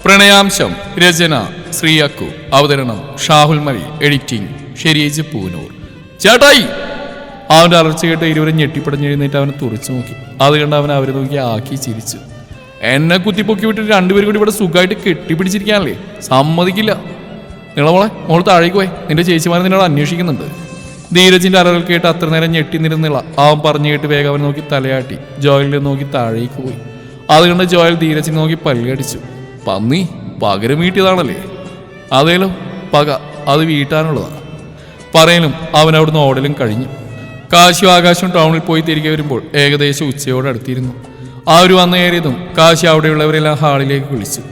പ്രണയാംശം രചന ശ്രീയക്കു, അവതരണം ഷാഹുൽ മലി, എഡിറ്റിംഗ് ഷെരീജ് പൂനൂർ. ചേട്ടായി! അവന്റെ അലർച്ച കേട്ട് ഇരുവരും ഞെട്ടിപ്പടഞ്ഞെഴുന്നേറ്റ് അവനെ തുറച്ചു നോക്കി. അത് കണ്ട് അവൻ അവരെ നോക്കി ആക്കി ചിരിച്ചു. എന്നെ കുത്തിപ്പൊക്കി വിട്ടിട്ട് രണ്ടുപേരും കൂടി ഇവിടെ സുഖമായിട്ട് കെട്ടിപ്പിടിച്ചിരിക്കാനല്ലേ? സമ്മതിക്കില്ല. നിളമോളെ, മോൾ താഴേക്ക് പോയി, നിന്റെ ചേച്ചിമാരെ നിന്നോട് അന്വേഷിക്കുന്നുണ്ട്. ധീരജിന്റെ അലറൽ കേട്ട് അത്ര നേരം ഞെട്ടി നിരുന്നില്ല. അവൻ പറഞ്ഞു കേട്ട് വേഗം അവനെ നോക്കി തലയാട്ടി ജോയലിനെ നോക്കി താഴേക്ക് പോയി. അതുകൊണ്ട് ജോയൽ ധീരജിനെ നോക്കി പല്ലടിച്ചു. പന്നി, പകരം വീട്ടിയതാണല്ലേ? അതേലോ, പക അത് വീട്ടാനുള്ളതാണ്. പറയലും അവൻ അവിടുന്ന് ഓടലും കഴിഞ്ഞു. കാശിയും ആകാശവും ടൗണിൽ പോയി തിരികെ വരുമ്പോൾ ഏകദേശം ഉച്ചയോടെ അടുത്തിരുന്നു. അവർ വന്നു കയറിയതും കാശി അവിടെയുള്ളവരെല്ലാം ഹാളിലേക്ക് വിളിച്ചു.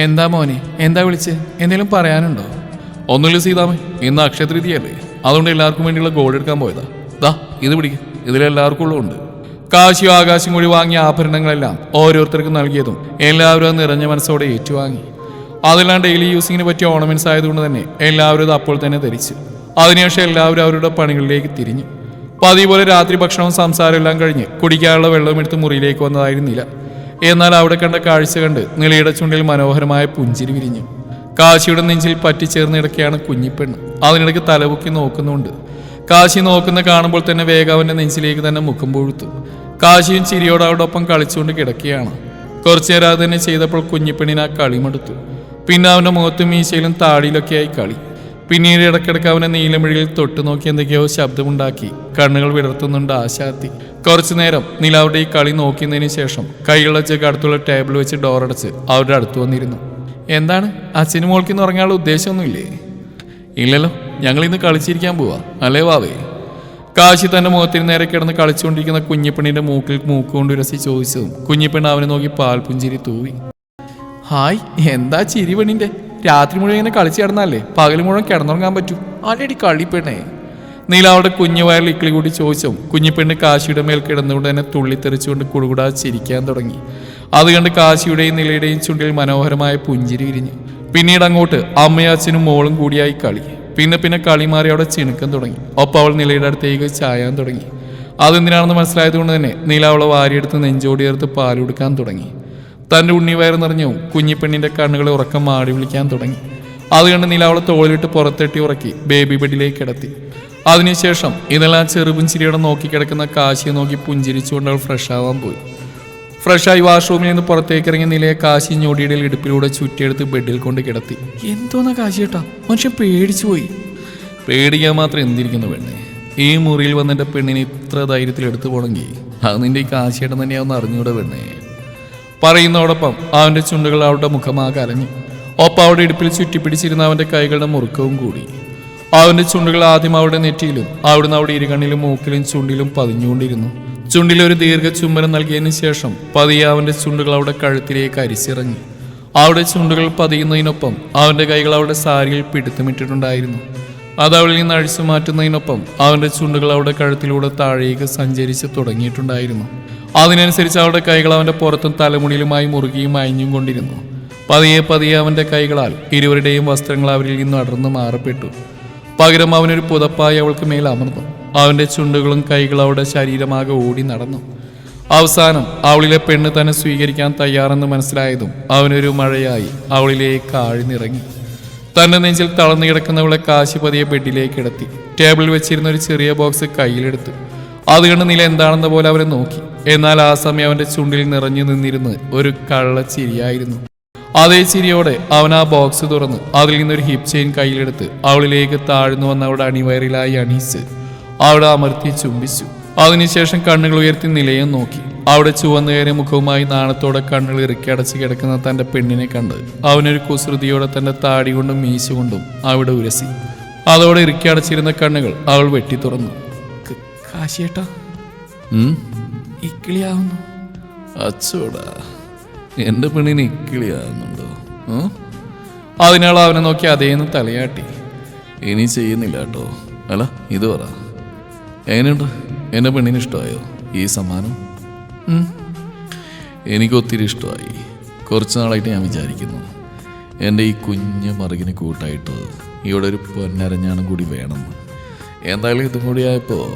എന്താ മോനെ, എന്താ വിളിച്ച്? എന്തെങ്കിലും പറയാനുണ്ടോ? ഒന്നുമില്ല സീതാമേ, ഇന്ന് അക്ഷയതൃതിയല്ലേ, അതുകൊണ്ട് എല്ലാവർക്കും വേണ്ടിയുള്ള ഗോൾഡ് എടുക്കാൻ പോയതാ. ദാ ഇത് പിടിക്കും, ഇതിലെല്ലാവർക്കും ഉള്ളതുണ്ട്. കാശിയും ആകാശം കൂടി വാങ്ങിയ ആഭരണങ്ങളെല്ലാം ഓരോരുത്തർക്കും നൽകിയതും എല്ലാവരും അത് നിറഞ്ഞ മനസ്സോടെ ഏറ്റുവാങ്ങി. അതെല്ലാം ഡെയിലി യൂസിങ്ങിന് പറ്റിയ ഓർണമെന്റ്സ് ആയതുകൊണ്ട് തന്നെ എല്ലാവരും അത് അപ്പോൾ തന്നെ ധരിച്ചു. അതിനുശേഷം എല്ലാവരും അവരുടെ പണികളിലേക്ക് തിരിഞ്ഞു. പതിവ് പോലെ രാത്രി ഭക്ഷണവും സംസാരം എല്ലാം കഴിഞ്ഞ് കുടിക്കാനുള്ള വെള്ളവും എടുത്ത് മുറിയിലേക്ക് വന്നതായിരുന്നില്ല. എന്നാൽ അവിടെ കണ്ട കാഴ്ച കണ്ട് നിലയുടെ ചുണ്ടിൽ മനോഹരമായ പുഞ്ചിരി വിരിഞ്ഞു. കാശിയുടെ നെഞ്ചിൽ പറ്റിച്ചേർന്ന് കിടക്കുകയാണ് കുഞ്ഞിപ്പെണ്ണ്. അതിനിടയ്ക്ക് തലപൊക്കി നോക്കുന്നുണ്ട്. കാശി നോക്കുന്ന കാണുമ്പോൾ തന്നെ വേഗം അവന്റെ നെഞ്ചിലേക്ക് തന്നെ മുഖം പൊഴുത്തു. കാശിയും ചിരിയോട് അവടൊപ്പം കളിച്ചുകൊണ്ട് കിടക്കുകയാണ്. കുറച്ചു നേരം അത് തന്നെ ചെയ്തപ്പോൾ കുഞ്ഞിപ്പെണ്ണിന് ആ കളിമടുത്തു. പിന്നെ അവന്റെ മുഖത്തും മീശയിലും താടിയിലൊക്കെയായി കളി. പിന്നീട് ഇടയ്ക്കിടയ്ക്ക് അവനെ നീലമിഴിയിൽ തൊട്ടു നോക്കി എന്തൊക്കെയോ ശബ്ദമുണ്ടാക്കി കണ്ണുകൾ വിടർത്തുന്നുണ്ട് ആശാത്തി. കുറച്ചു നേരം നിലാവുടെ ഈ കളി നോക്കിയതിനു ശേഷം കൈയുള്ള ജഗ് അടുത്തുള്ള ടേബിൾ വെച്ച് ഡോറടച്ച് അവരുടെ അടുത്ത് വന്നിരുന്നു. എന്താണ്, അച്ഛനും മോൾക്കിന്ന് ഉറങ്ങാനുള്ള ഉദ്ദേശമൊന്നുമില്ലേ? ഇല്ലല്ലോ, ഞങ്ങൾ ഇന്ന് കളിച്ചിരിക്കാൻ പോവാ, അല്ലേ വാവേ? കാശി തന്റെ മുഖത്തിന് നേരെ കിടന്ന് കളിച്ചുകൊണ്ടിരിക്കുന്ന കുഞ്ഞിപ്പെണ്ണിന്റെ മൂക്കിൽ മൂക്കുകൊണ്ട് ഉരസി ചോദിച്ചതും കുഞ്ഞിപ്പെണ്ണ് അവനെ നോക്കി പാൽപുഞ്ചിരി തൂവി. ഹായ്, എന്താ ചിരി പെണ്ണിന്റെ? രാത്രി മുഴുവൻ ഇങ്ങനെ കളിച്ച് കിടന്നാലേ പകൽ മുഴുവൻ കിടന്നുറങ്ങാൻ പറ്റൂ. ആരെടി കളിപ്പെണ്ണേ? നീല അവളുടെ കുഞ്ഞു വയറിൽ ഇക്കിളി കൂടി ചോദിച്ചും കുഞ്ഞിപ്പെണ്ണ് കാശിയുടെ മേൽ കിടന്നുകൊണ്ട് തന്നെ തുള്ളിത്തെറിച്ചുകൊണ്ട് കുടുകുടാ ചിരിക്കാൻ തുടങ്ങി. അത് കണ്ട് കാശിയുടെയും നിലയുടെയും ചുണ്ടിൽ മനോഹരമായ പുഞ്ചിരി വിരിഞ്ഞു. പിന്നീട് അങ്ങോട്ട് അമ്മയും അച്ഛനും മോളും കൂടിയായി കളി. പിന്നെ കളി മാറി അവിടെ ചിണുക്കം തുടങ്ങി. ഒപ്പം അവൾ നിലയുടെ അടുത്തേക്ക് ചായാൻ തുടങ്ങി. അതെന്തിനാണെന്ന് മനസ്സിലായതുകൊണ്ട് തന്നെ നീല അവളെ വാരിയെടുത്ത് നെഞ്ചോടി ചേർത്ത് പാൽ കൊടുക്കാൻ തുടങ്ങി. തൻ്റെ ഉണ്ണി വയറ് നിറഞ്ഞവും കുഞ്ഞിപ്പെണ്ണിന്റെ കണ്ണുകളെ ഉറക്കം മാടി വിളിക്കാൻ തുടങ്ങി. അത് കണ്ട് നീല അവളെ തോളിലിട്ട് പുറത്തെട്ടി ഉറക്കി ബേബി ബെഡിലേക്ക് കിടത്തി. അതിനുശേഷം ഇതെല്ലാം ചെറുപുഞ്ചിരിയോടെ നോക്കി കിടക്കുന്ന കാശിയെ നോക്കി പുഞ്ചിരിച്ചുകൊണ്ട് അവൾ ഫ്രഷ് ആവാൻ പോയി. ഫ്രഷായി വാഷ്റൂമിൽ നിന്ന് പുറത്തേക്ക് ഇറങ്ങിയ നിലയെ കാശി ഞൊടിയുടെ ഇടുപ്പിലൂടെ ചുറ്റിയെടുത്ത് ബെഡിൽ കൊണ്ട് കിടത്തി. എന്തോന്നാ കാശിയേട്ടാ, മനുഷ്യൻ പേടിച്ചു പോയി. പേടിക്കാൻ മാത്രം എന്തിരിക്കുന്നു പെണ്ണെ? ഈ മുറിയിൽ വന്നെൻ്റെ പെണ്ണിനെ ഇത്ര ധൈര്യത്തിൽ എടുത്തു പോകണമെങ്കിൽ അത് നിന്റെ ഈ കാശിയേട്ടൻ തന്നെയാവുന്ന അറിഞ്ഞൂടെ പെണ്ണെ? പറയുന്നതോടൊപ്പം അവന്റെ ചുണ്ടുകൾ അവളുടെ മുഖമാകെ അലഞ്ഞു. ഒപ്പം അവിടെ ഇടുപ്പിൽ ചുറ്റിപ്പിടിച്ചിരുന്ന അവന്റെ കൈകളുടെ മുറുക്കവും കൂടി. അവന്റെ ചുണ്ടുകൾ ആദ്യം അവളുടെ നെറ്റിയിലും അവിടുന്ന് അവിടെ ഇരുകണ്ണിലും മൂക്കിലും ചുണ്ടിലും പതിഞ്ഞുകൊണ്ടിരുന്നു. ചുണ്ടിലൊരു ദീർഘ ചുംബനം നൽകിയതിനു ശേഷം പതിയെ അവന്റെ ചുണ്ടുകൾ അവളുടെ കഴുത്തിലേക്ക് അരിച്ചിറങ്ങി. അവളുടെ ചുണ്ടുകൾ പതിയുന്നതിനൊപ്പം അവന്റെ കൈകൾ അവളുടെ സാരിയിൽ പിടുത്തമിട്ടിട്ടുണ്ടായിരുന്നു. അത് അവളിൽ നിന്ന് അഴിച്ചു മാറ്റുന്നതിനൊപ്പം അവന്റെ ചുണ്ടുകൾ അവളുടെ കഴുത്തിലൂടെ താഴേക്ക് സഞ്ചരിച്ച് തുടങ്ങിയിട്ടുണ്ടായിരുന്നു. അതിനനുസരിച്ച് അവളുടെ കൈകൾ അവന്റെ പുറത്തും തലമുടിയിലുമായി മുറുകിയും അയഞ്ഞും കൊണ്ടിരുന്നു. പതിയെ അവന്റെ കൈകളാൽ ഇരുവരുടെയും വസ്ത്രങ്ങൾ അവരിൽ നിന്ന് അടർന്നു മാറപ്പെട്ടു. പകരം അവനൊരു പുതപ്പായി അവൾക്ക് മേൽ അമർന്നു. അവന്റെ ചുണ്ടുകളും കൈകളും അവളുടെ ശരീരമാകെ ഓടി നടന്നു. അവസാനം അവളിലെ പെണ്ണ് തന്നെ സ്വീകരിക്കാൻ തയ്യാറെന്ന് മനസ്സിലായതും അവനൊരു മഴയായി അവളിലേക്ക് ആഴ്ന്നിറങ്ങി. തന്റെ നെഞ്ചിൽ തളർന്നു കിടക്കുന്നവളെ കാശി പതിയെ ബെഡിലേക്ക് കിടത്തി. ടേബിളിൽ വെച്ചിരുന്ന ഒരു ചെറിയ ബോക്സ് കയ്യിലെടുത്തു. അത് കണ്ട് നില എന്താണെന്ന പോലെ അവനെ നോക്കി. എന്നാൽ ആ സമയം അവന്റെ ചുണ്ടിൽ നിറഞ്ഞു നിന്നിരുന്ന് ഒരു കള്ളച്ചിരിയായിരുന്നു. അതേ ചിരിയോടെ അവൻ ആ ബോക്സ് തുറന്ന് അതിൽ നിന്നൊരു ഹിപ്പ് ചെയിൻ കയ്യിലെടുത്ത് അവളിലേക്ക് താഴ്ന്നു വന്ന് അവിടെ അണിവയറിലായി അണിയിച്ച് അവിടെ അമർത്തി ചുംബിച്ചു. അതിനുശേഷം കണ്ണുകൾ ഉയർത്തി നിലയെ നോക്കി. അവിടെ ചുവന്നു കയറിയ മുഖവുമായി നാണത്തോടെ കണ്ണുകൾ ഇറുക്കി അടച്ച് കിടക്കുന്ന തന്റെ പെണ്ണിനെ കണ്ട് അവനൊരു കുസൃതിയോടെ തന്റെ താടി കൊണ്ടും മീശ കൊണ്ടും അവിടെ ഉരസി. അതോടെ ഇറുക്കി അടച്ചിരുന്ന കണ്ണുകൾ അവൾ വെട്ടി തുറന്നു. കാശിയേട്ടാ, ഇക്കിളിയാവുന്നു. അച്ചോടാ, എന്റെ പെണ്ണിന് ഇക്കിളിയാവുന്നുണ്ടോ? അതിനാൽ അവനെ നോക്കി അതേന്ന് തലയാട്ടി. ഇനി ചെയ്യുന്നില്ല കേട്ടോ. അല്ല, ഇത് പറ, എങ്ങനെയുണ്ട്? എന്റെ പെണ്ണിന് ഇഷ്ടമായോ ഈ സമ്മാനം? എനിക്കൊത്തിരി ഇഷ്ടമായി. കുറച്ച് നാളായിട്ട് ഞാൻ വിചാരിക്കുന്നു എൻ്റെ ഈ കുഞ്ഞ് മറുകിന് കൂട്ടായിട്ട് ഇവിടെ ഒരു പൊന്നരഞ്ഞാണം കൂടി വേണമെന്ന്. എന്തായാലും ഇതും കൂടി ആയപ്പോൾ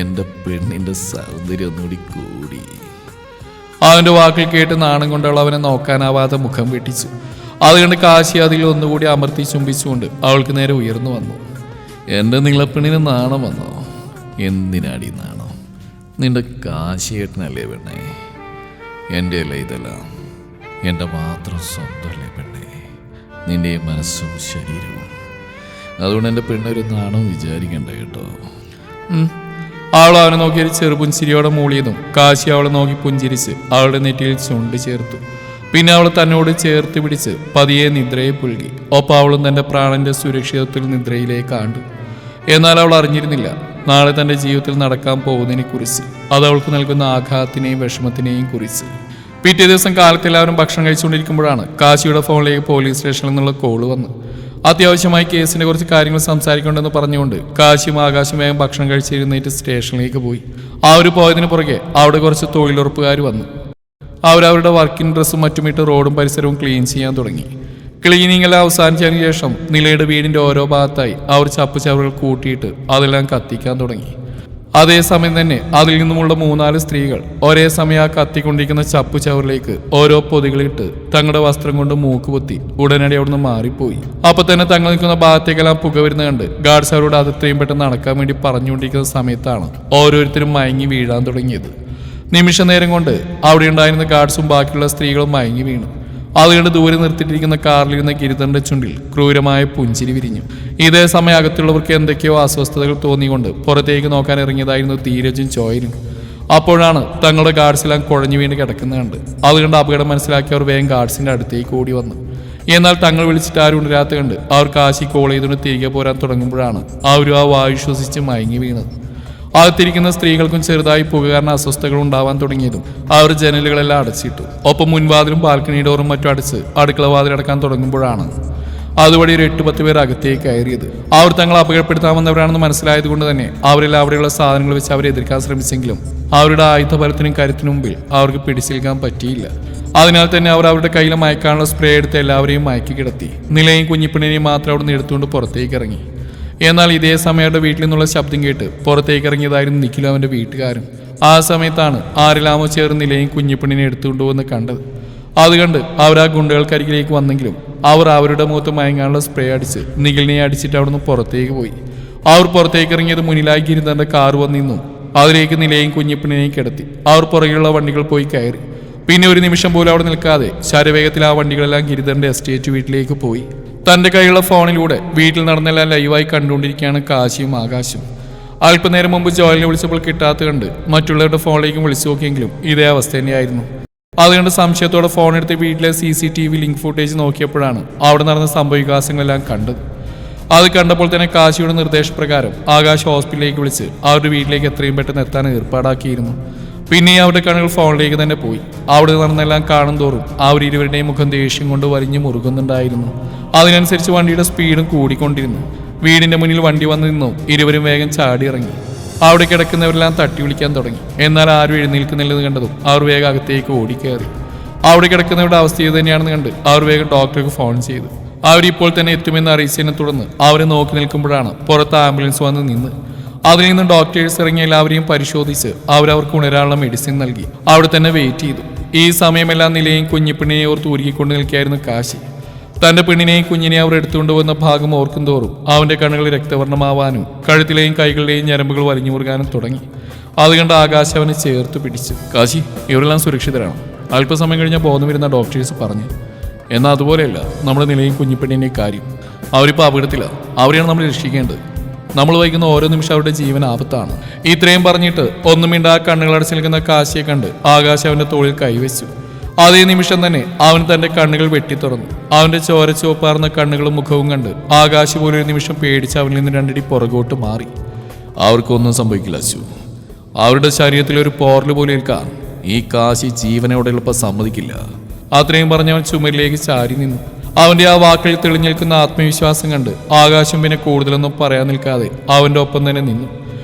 എൻ്റെ പെണ്ണിൻ്റെ സൗന്ദര്യം ഒന്നുകൂടി കൂടി. അവൻ്റെ വാക്കിൽ കേട്ട് നാണം കൊണ്ടുള്ള അവനെ നോക്കാനാവാതെ മുഖം വെട്ടിച്ചു. അത് കണ്ട് കാശി അതിൽ ഒന്നുകൂടി അമർത്തി ചുംബിച്ചുകൊണ്ട് അവൾക്ക് നേരെ ഉയർന്നു വന്നു. എൻ്റെ നിളപ്പെണ്ണിന് നാണം വന്നോ? എന്തിനാടി നാണം? നിന്റെ കാശിയേട്ടനല്ലേ പെണ്ണേ? എൻ്റെ അല്ലേ ഇതെല്ലാം? എൻ്റെ മാത്രം സ്വന്തമല്ലേ പെണ്ണേ? നിന്റെ മനസ്സും ശരീരവും. അതുകൊണ്ട് എൻ്റെ പെണ്ണൊരു നാണം വിചാരിക്കണ്ട കേട്ടോ. അവൾ അവനെ നോക്കി ഒരു ചെറുപുഞ്ചിരിയോടെ മൂളിയതും കാശി അവളെ നോക്കി പുഞ്ചിരിച്ച് അവളുടെ നെറ്റിയിൽ ചുണ്ട് ചേർത്തു. പിന്നെ അവൾ തന്നോട് ചേർത്ത് പിടിച്ച് പതിയെ നിദ്രയെ പുൽകി. ഒപ്പം അവളും തൻ്റെ പ്രാണന്റെ സുരക്ഷിതത്വത്തിൽ നിദ്രയിലേക്ക് ആണ്ടു. എന്നാൽ അവൾ അറിഞ്ഞിരുന്നില്ല നാളെ തൻ്റെ ജീവിതത്തിൽ നടക്കാൻ പോകുന്നതിനെ കുറിച്ച്, അത് അവൾക്ക് നൽകുന്ന ആഘാതത്തിനെയും വിഷമത്തിനെയും കുറിച്ച്. പിറ്റേ ദിവസം കാലത്ത് എല്ലാവരും ഭക്ഷണം കഴിച്ചുകൊണ്ടിരിക്കുമ്പോഴാണ് കാശിയുടെ ഫോണിലേക്ക് പോലീസ് സ്റ്റേഷനിൽ നിന്നുള്ള കോള് വന്നു. അത്യാവശ്യമായി കേസിന്റെ കുറച്ച് കാര്യങ്ങൾ സംസാരിക്കണമെന്ന് പറഞ്ഞുകൊണ്ട് കാശിയും ആകാശം വേഗം ഭക്ഷണം കഴിച്ചിരുന്നേറ്റ് സ്റ്റേഷനിലേക്ക് പോയി. അവർ പോയതിന് പുറകെ അവിടെ കുറച്ച് തൊഴിലുറപ്പുകാർ വന്നു. അവരവരുടെ വർക്കിംഗ് ഡ്രസ്സും മറ്റുമിട്ട് റോഡും പരിസരവും ക്ലീൻ ചെയ്യാൻ തുടങ്ങി. ക്ലീനിങ് എല്ലാം അവസാനിച്ചതിന് ശേഷം നിലയുടെ വീടിന്റെ ഓരോ ഭാഗത്തായി അവർ ചപ്പുചവറുകൾ കൂട്ടിയിട്ട് അതെല്ലാം കത്തിക്കാൻ തുടങ്ങി. അതേസമയം തന്നെ അതിൽ നിന്നുമുള്ള 3-4 സ്ത്രീകൾ ഒരേ സമയം ആ കത്തിക്കൊണ്ടിരിക്കുന്ന ചപ്പുചവറിലേക്ക് ഓരോ പൊതികളിട്ട് തങ്ങളുടെ വസ്ത്രം കൊണ്ട് മൂക്ക് പൊത്തി ഉടനടി അവിടുന്ന് മാറിപ്പോയി. അപ്പൊ തന്നെ തങ്ങൾ നിൽക്കുന്ന ഭാഗത്തേക്കെല്ലാം പുക വരുന്ന കണ്ട് ഗാർഡ്സ് അവരോട് അതെത്രയും പെട്ടെന്ന് നടക്കാൻ വേണ്ടി പറഞ്ഞുകൊണ്ടിരിക്കുന്ന സമയത്താണ് ഓരോരുത്തരും മയങ്ങി വീഴാൻ തുടങ്ങിയത്. നിമിഷ നേരം കൊണ്ട് അവിടെ ഉണ്ടായിരുന്ന ഗാർഡ്സും ബാക്കിയുള്ള സ്ത്രീകളും മയങ്ങി വീണു. അതുകൊണ്ട് ദൂരെ നിർത്തിയിട്ടിരിക്കുന്ന കാറിലിരുന്ന ഗിരിധരന്റെ ചുണ്ടിൽ ക്രൂരമായ പുഞ്ചിരി വിരിഞ്ഞു. ഇതേ സമയം അകത്തുള്ളവർക്ക് എന്തൊക്കെയോ അസ്വസ്ഥതകൾ തോന്നിക്കൊണ്ട് പുറത്തേക്ക് നോക്കാൻ ഇറങ്ങിയതായിരുന്നു ധീരജും ചോയനും. അപ്പോഴാണ് തങ്ങളുടെ ഗാർഡ്സെല്ലാം കുഴഞ്ഞു വീണ് കിടക്കുന്നത് കണ്ട്. അതുകൊണ്ട് അപകടം മനസ്സിലാക്കി അവർ വേഗം ഗാർഡ്സിന്റെ അടുത്തേക്ക് ഓടി വന്നു. എന്നാൽ തങ്ങൾ വിളിച്ചിട്ട് ആരും ഉണരാത്ത കണ്ട് അവർ കാശി കോൾ ചെയ്തുകൊണ്ട് തിരികെ പോരാൻ തുടങ്ങുമ്പോഴാണ് അവരും ആ വായു ശ്വസിച്ച് മയങ്ങി വീണത്. അകത്തിരിക്കുന്ന സ്ത്രീകൾക്കും ചെറുതായി പുക കാരണം അസ്വസ്ഥതകൾ ഉണ്ടാവാൻ തുടങ്ങിയതും അവർ ജനലുകളെല്ലാം അടച്ചിട്ടു. ഒപ്പം മുൻവാതിലും ബാൽക്കണി ഡോറും മറ്റും അടച്ച് അടുക്കള വാതിലടക്കാൻ തുടങ്ങുമ്പോഴാണ് അതുവഴി ഒരു 8-10 പേർ അകത്തേക്ക് കയറിയത്. അവർ തങ്ങൾ അപകടപ്പെടുത്താമെന്നവരാണെന്ന് മനസ്സിലായത് കൊണ്ട് തന്നെ അവരെല്ലാം അവിടെയുള്ള സാധനങ്ങൾ വെച്ച് അവരെ എതിർക്കാൻ ശ്രമിച്ചെങ്കിലും അവരുടെ ആയുധബലത്തിനും കരുത്തിനും മുമ്പിൽ അവർക്ക് പിടിച്ചേൽക്കാൻ പറ്റിയില്ല. അതിനാൽ തന്നെ അവർ അവരുടെ കയ്യിൽ മയക്കാനുള്ള സ്പ്രേ എടുത്ത് എല്ലാവരെയും മയക്കി കിടത്തി. നിലയും കുഞ്ഞിപ്പെണ്ണിനെയും മാത്രം അവിടെ നിന്ന് എടുത്തുകൊണ്ട് പുറത്തേക്ക് ഇറങ്ങി. എന്നാൽ ഇതേ സമയം അവരുടെ വീട്ടിൽ നിന്നുള്ള ശബ്ദം കേട്ട് പുറത്തേക്ക് ഇറങ്ങിയതായിരുന്നു നിഖിലും അവന്റെ വീട്ടുകാരും. ആ സമയത്താണ് ആരെല്ലാമോ ചേർന്ന് നിലയും കുഞ്ഞിപ്പെണ്ണിനെ എടുത്തുകൊണ്ടുവന്ന് കണ്ടത്. അത് കണ്ട് അവർ ആ ഗുണ്ടകൾക്കരികിലേക്ക് വന്നെങ്കിലും അവർ അവരുടെ മുഖത്ത് മയങ്ങാനുള്ള സ്പ്രേ അടിച്ച് നിഖിലിനെ അടിച്ചിട്ട് അവിടുന്ന് പുറത്തേക്ക് പോയി. അവർ പുറത്തേക്ക് ഇറങ്ങിയത് മുന്നിലായി ഗിരിധരന്റെ കാർ വന്നിരുന്നു. അതിലേക്ക് നിലയും കുഞ്ഞിപ്പെണ്ണിനെയും കിടത്തി. അവർ പുറകെയുള്ള വണ്ടികൾ പോയി കയറി. പിന്നെ ഒരു നിമിഷം പോലും അവിടെ നിൽക്കാതെ ശരവേഗത്തിൽ ആ വണ്ടികളെല്ലാം ഗിരിധരന്റെ എസ്റ്റേറ്റ് വീട്ടിലേക്ക് പോയി. തന്റെ കൈയുള്ള ഫോണിലൂടെ വീട്ടിൽ നടന്നെല്ലാം ലൈവായി കണ്ടുകൊണ്ടിരിക്കുകയാണ് കാശിയും ആകാശും. അല്പനേരം മുമ്പ് ജോയലിനെ വിളിച്ചപ്പോൾ കിട്ടാത്ത കണ്ട് മറ്റുള്ളവരുടെ ഫോണിലേക്കും വിളിച്ചു നോക്കിയെങ്കിലും ഇതേ അവസ്ഥ തന്നെയായിരുന്നു. അതുകൊണ്ട് സംശയത്തോടെ ഫോൺ എടുത്ത് വീട്ടിലെ CCTV ലിങ്ക് ഫുട്ടേജ് നോക്കിയപ്പോഴാണ് അവിടെ നടന്ന സംഭവവികാസങ്ങളെല്ലാം കണ്ടത്. അത് കണ്ടപ്പോൾ തന്നെ കാശിയുടെ നിർദ്ദേശപ്രകാരം ആകാശ് ഹോസ്പിറ്റലിലേക്ക് വിളിച്ച് അവരുടെ വീട്ടിലേക്ക് എത്രയും പെട്ടെന്ന് എത്താൻ ഏർപ്പാടാക്കിയിരുന്നു. പിന്നെ അവരുടെ കണ്ണുകൾ ഫോണിലേക്ക് തന്നെ പോയി. അവിടെ നടന്നെല്ലാം കാണും തോറും ഇരുവരുടെയും മുഖം ദേഷ്യം കൊണ്ട് വലിഞ്ഞു മുറുകുന്നുണ്ടായിരുന്നു. അതിനനുസരിച്ച് വണ്ടിയുടെ സ്പീഡും കൂടിക്കൊണ്ടിരുന്നു. വീടിന്റെ മുന്നിൽ വണ്ടി വന്നു നിന്നു ഇരുവരും വേഗം ചാടി ഇറങ്ങി. അവിടെ കിടക്കുന്നവരെല്ലാം തട്ടി വിളിക്കാൻ തുടങ്ങി. എന്നാൽ ആരും എഴുന്നേൽക്കുന്നില്ലെന്ന് കണ്ടതും അവർ വേഗം അകത്തേക്ക് ഓടിക്കയറി. അവിടെ കിടക്കുന്നവരുടെ അവസ്ഥ ഇത് തന്നെയാണെന്ന് കണ്ട് അവർ വേഗം ഡോക്ടർക്ക് ഫോൺ ചെയ്തു. അവരിപ്പോൾ തന്നെ എത്തുമെന്ന് അറിയിച്ചതിനെ തുടർന്ന് അവരെ നോക്കി നിൽക്കുമ്പോഴാണ് പുറത്ത് ആംബുലൻസ് വന്ന് നിന്ന്. അതിൽ നിന്ന് ഡോക്ടേഴ്സ് ഇറങ്ങി എല്ലാവരെയും പരിശോധിച്ച് അവരവർക്ക് ഉണരാനുള്ള മെഡിസിൻ നൽകി. അവിടെ തന്നെ വെയിറ്റ് ചെയ്തു. ഈ സമയമെല്ലാം നിലയും കുഞ്ഞിപ്പെണ്ണിനെയും ഓർത്ത് ഉരുകിക്കൊണ്ട് നിൽക്കുകയായിരുന്നു കാശി. തന്റെ പെണ്ണിനെയും കുഞ്ഞിനെയും അവർ എടുത്തുകൊണ്ട് വന്ന ഭാഗം ഓർക്കും തോറും അവന്റെ കണ്ണുകൾ രക്തവർണ്ണമാവാനും കഴുത്തിലെയും കൈകളിലെയും ഞരമ്പുകൾ വലിഞ്ഞു മുറുകാനും തുടങ്ങി. അതുകണ്ട് ആകാശ് അവനെ ചേർത്ത് പിടിച്ചു. കാശി, ഇവരെല്ലാം സുരക്ഷിതരാണ്. അല്പസമയം കഴിഞ്ഞ ബോധം വരുന്ന ഡോക്ടേഴ്സ് പറഞ്ഞു. എന്നാൽ അതുപോലെയല്ല നമ്മുടെ നിലയും കുഞ്ഞിപ്പെണ്ണിന്റെയും കാര്യം. അവരിപ്പോൾ അപകടത്തിലാണ്. അവരെയാണ് നമ്മൾ രക്ഷിക്കേണ്ടത്. നമ്മൾ വൈകുന്ന ഓരോ നിമിഷം അവരുടെ ജീവൻ ആപത്താണ്. ഇത്രയും പറഞ്ഞിട്ട് ഒന്നുമിണ്ട ആ കണ്ണുകളടച്ചു നിൽക്കുന്ന കാശിയെ കണ്ട് ആകാശ് അവന്റെ തോളിൽ കൈവച്ചു. അതേ നിമിഷം തന്നെ അവൻ തന്റെ കണ്ണുകൾ വെട്ടിത്തുറന്നു. അവന്റെ ചോര ചുവപ്പാർന്ന കണ്ണുകളും മുഖവും കണ്ട് ആകാശ് പോലൊരു നിമിഷം പേടിച്ച് അവനിൽ നിന്ന് 2 അടി പുറകോട്ട് മാറി. അവർക്കൊന്നും സംഭവിക്കില്ല അച്ചു. അവരുടെ ശരീരത്തിൽ ഒരു പോറൽ പോലെ ഏൽക്കാൻ ഈ കാശി ജീവനോടെ എളുപ്പം സമ്മതിക്കില്ല. അത്രയും പറഞ്ഞവൻ ചുമരിലേക്ക് ചാരി നിന്നു. അവന്റെ ആ വാക്കുകളിൽ തെളിഞ്ഞേൽക്കുന്ന ആത്മവിശ്വാസം കണ്ട് ആകാശം പിന്നെ കൂടുതലൊന്നും പറയാൻ നിൽക്കാതെ അവന്റെ ഒപ്പം തന്നെ നിന്നു.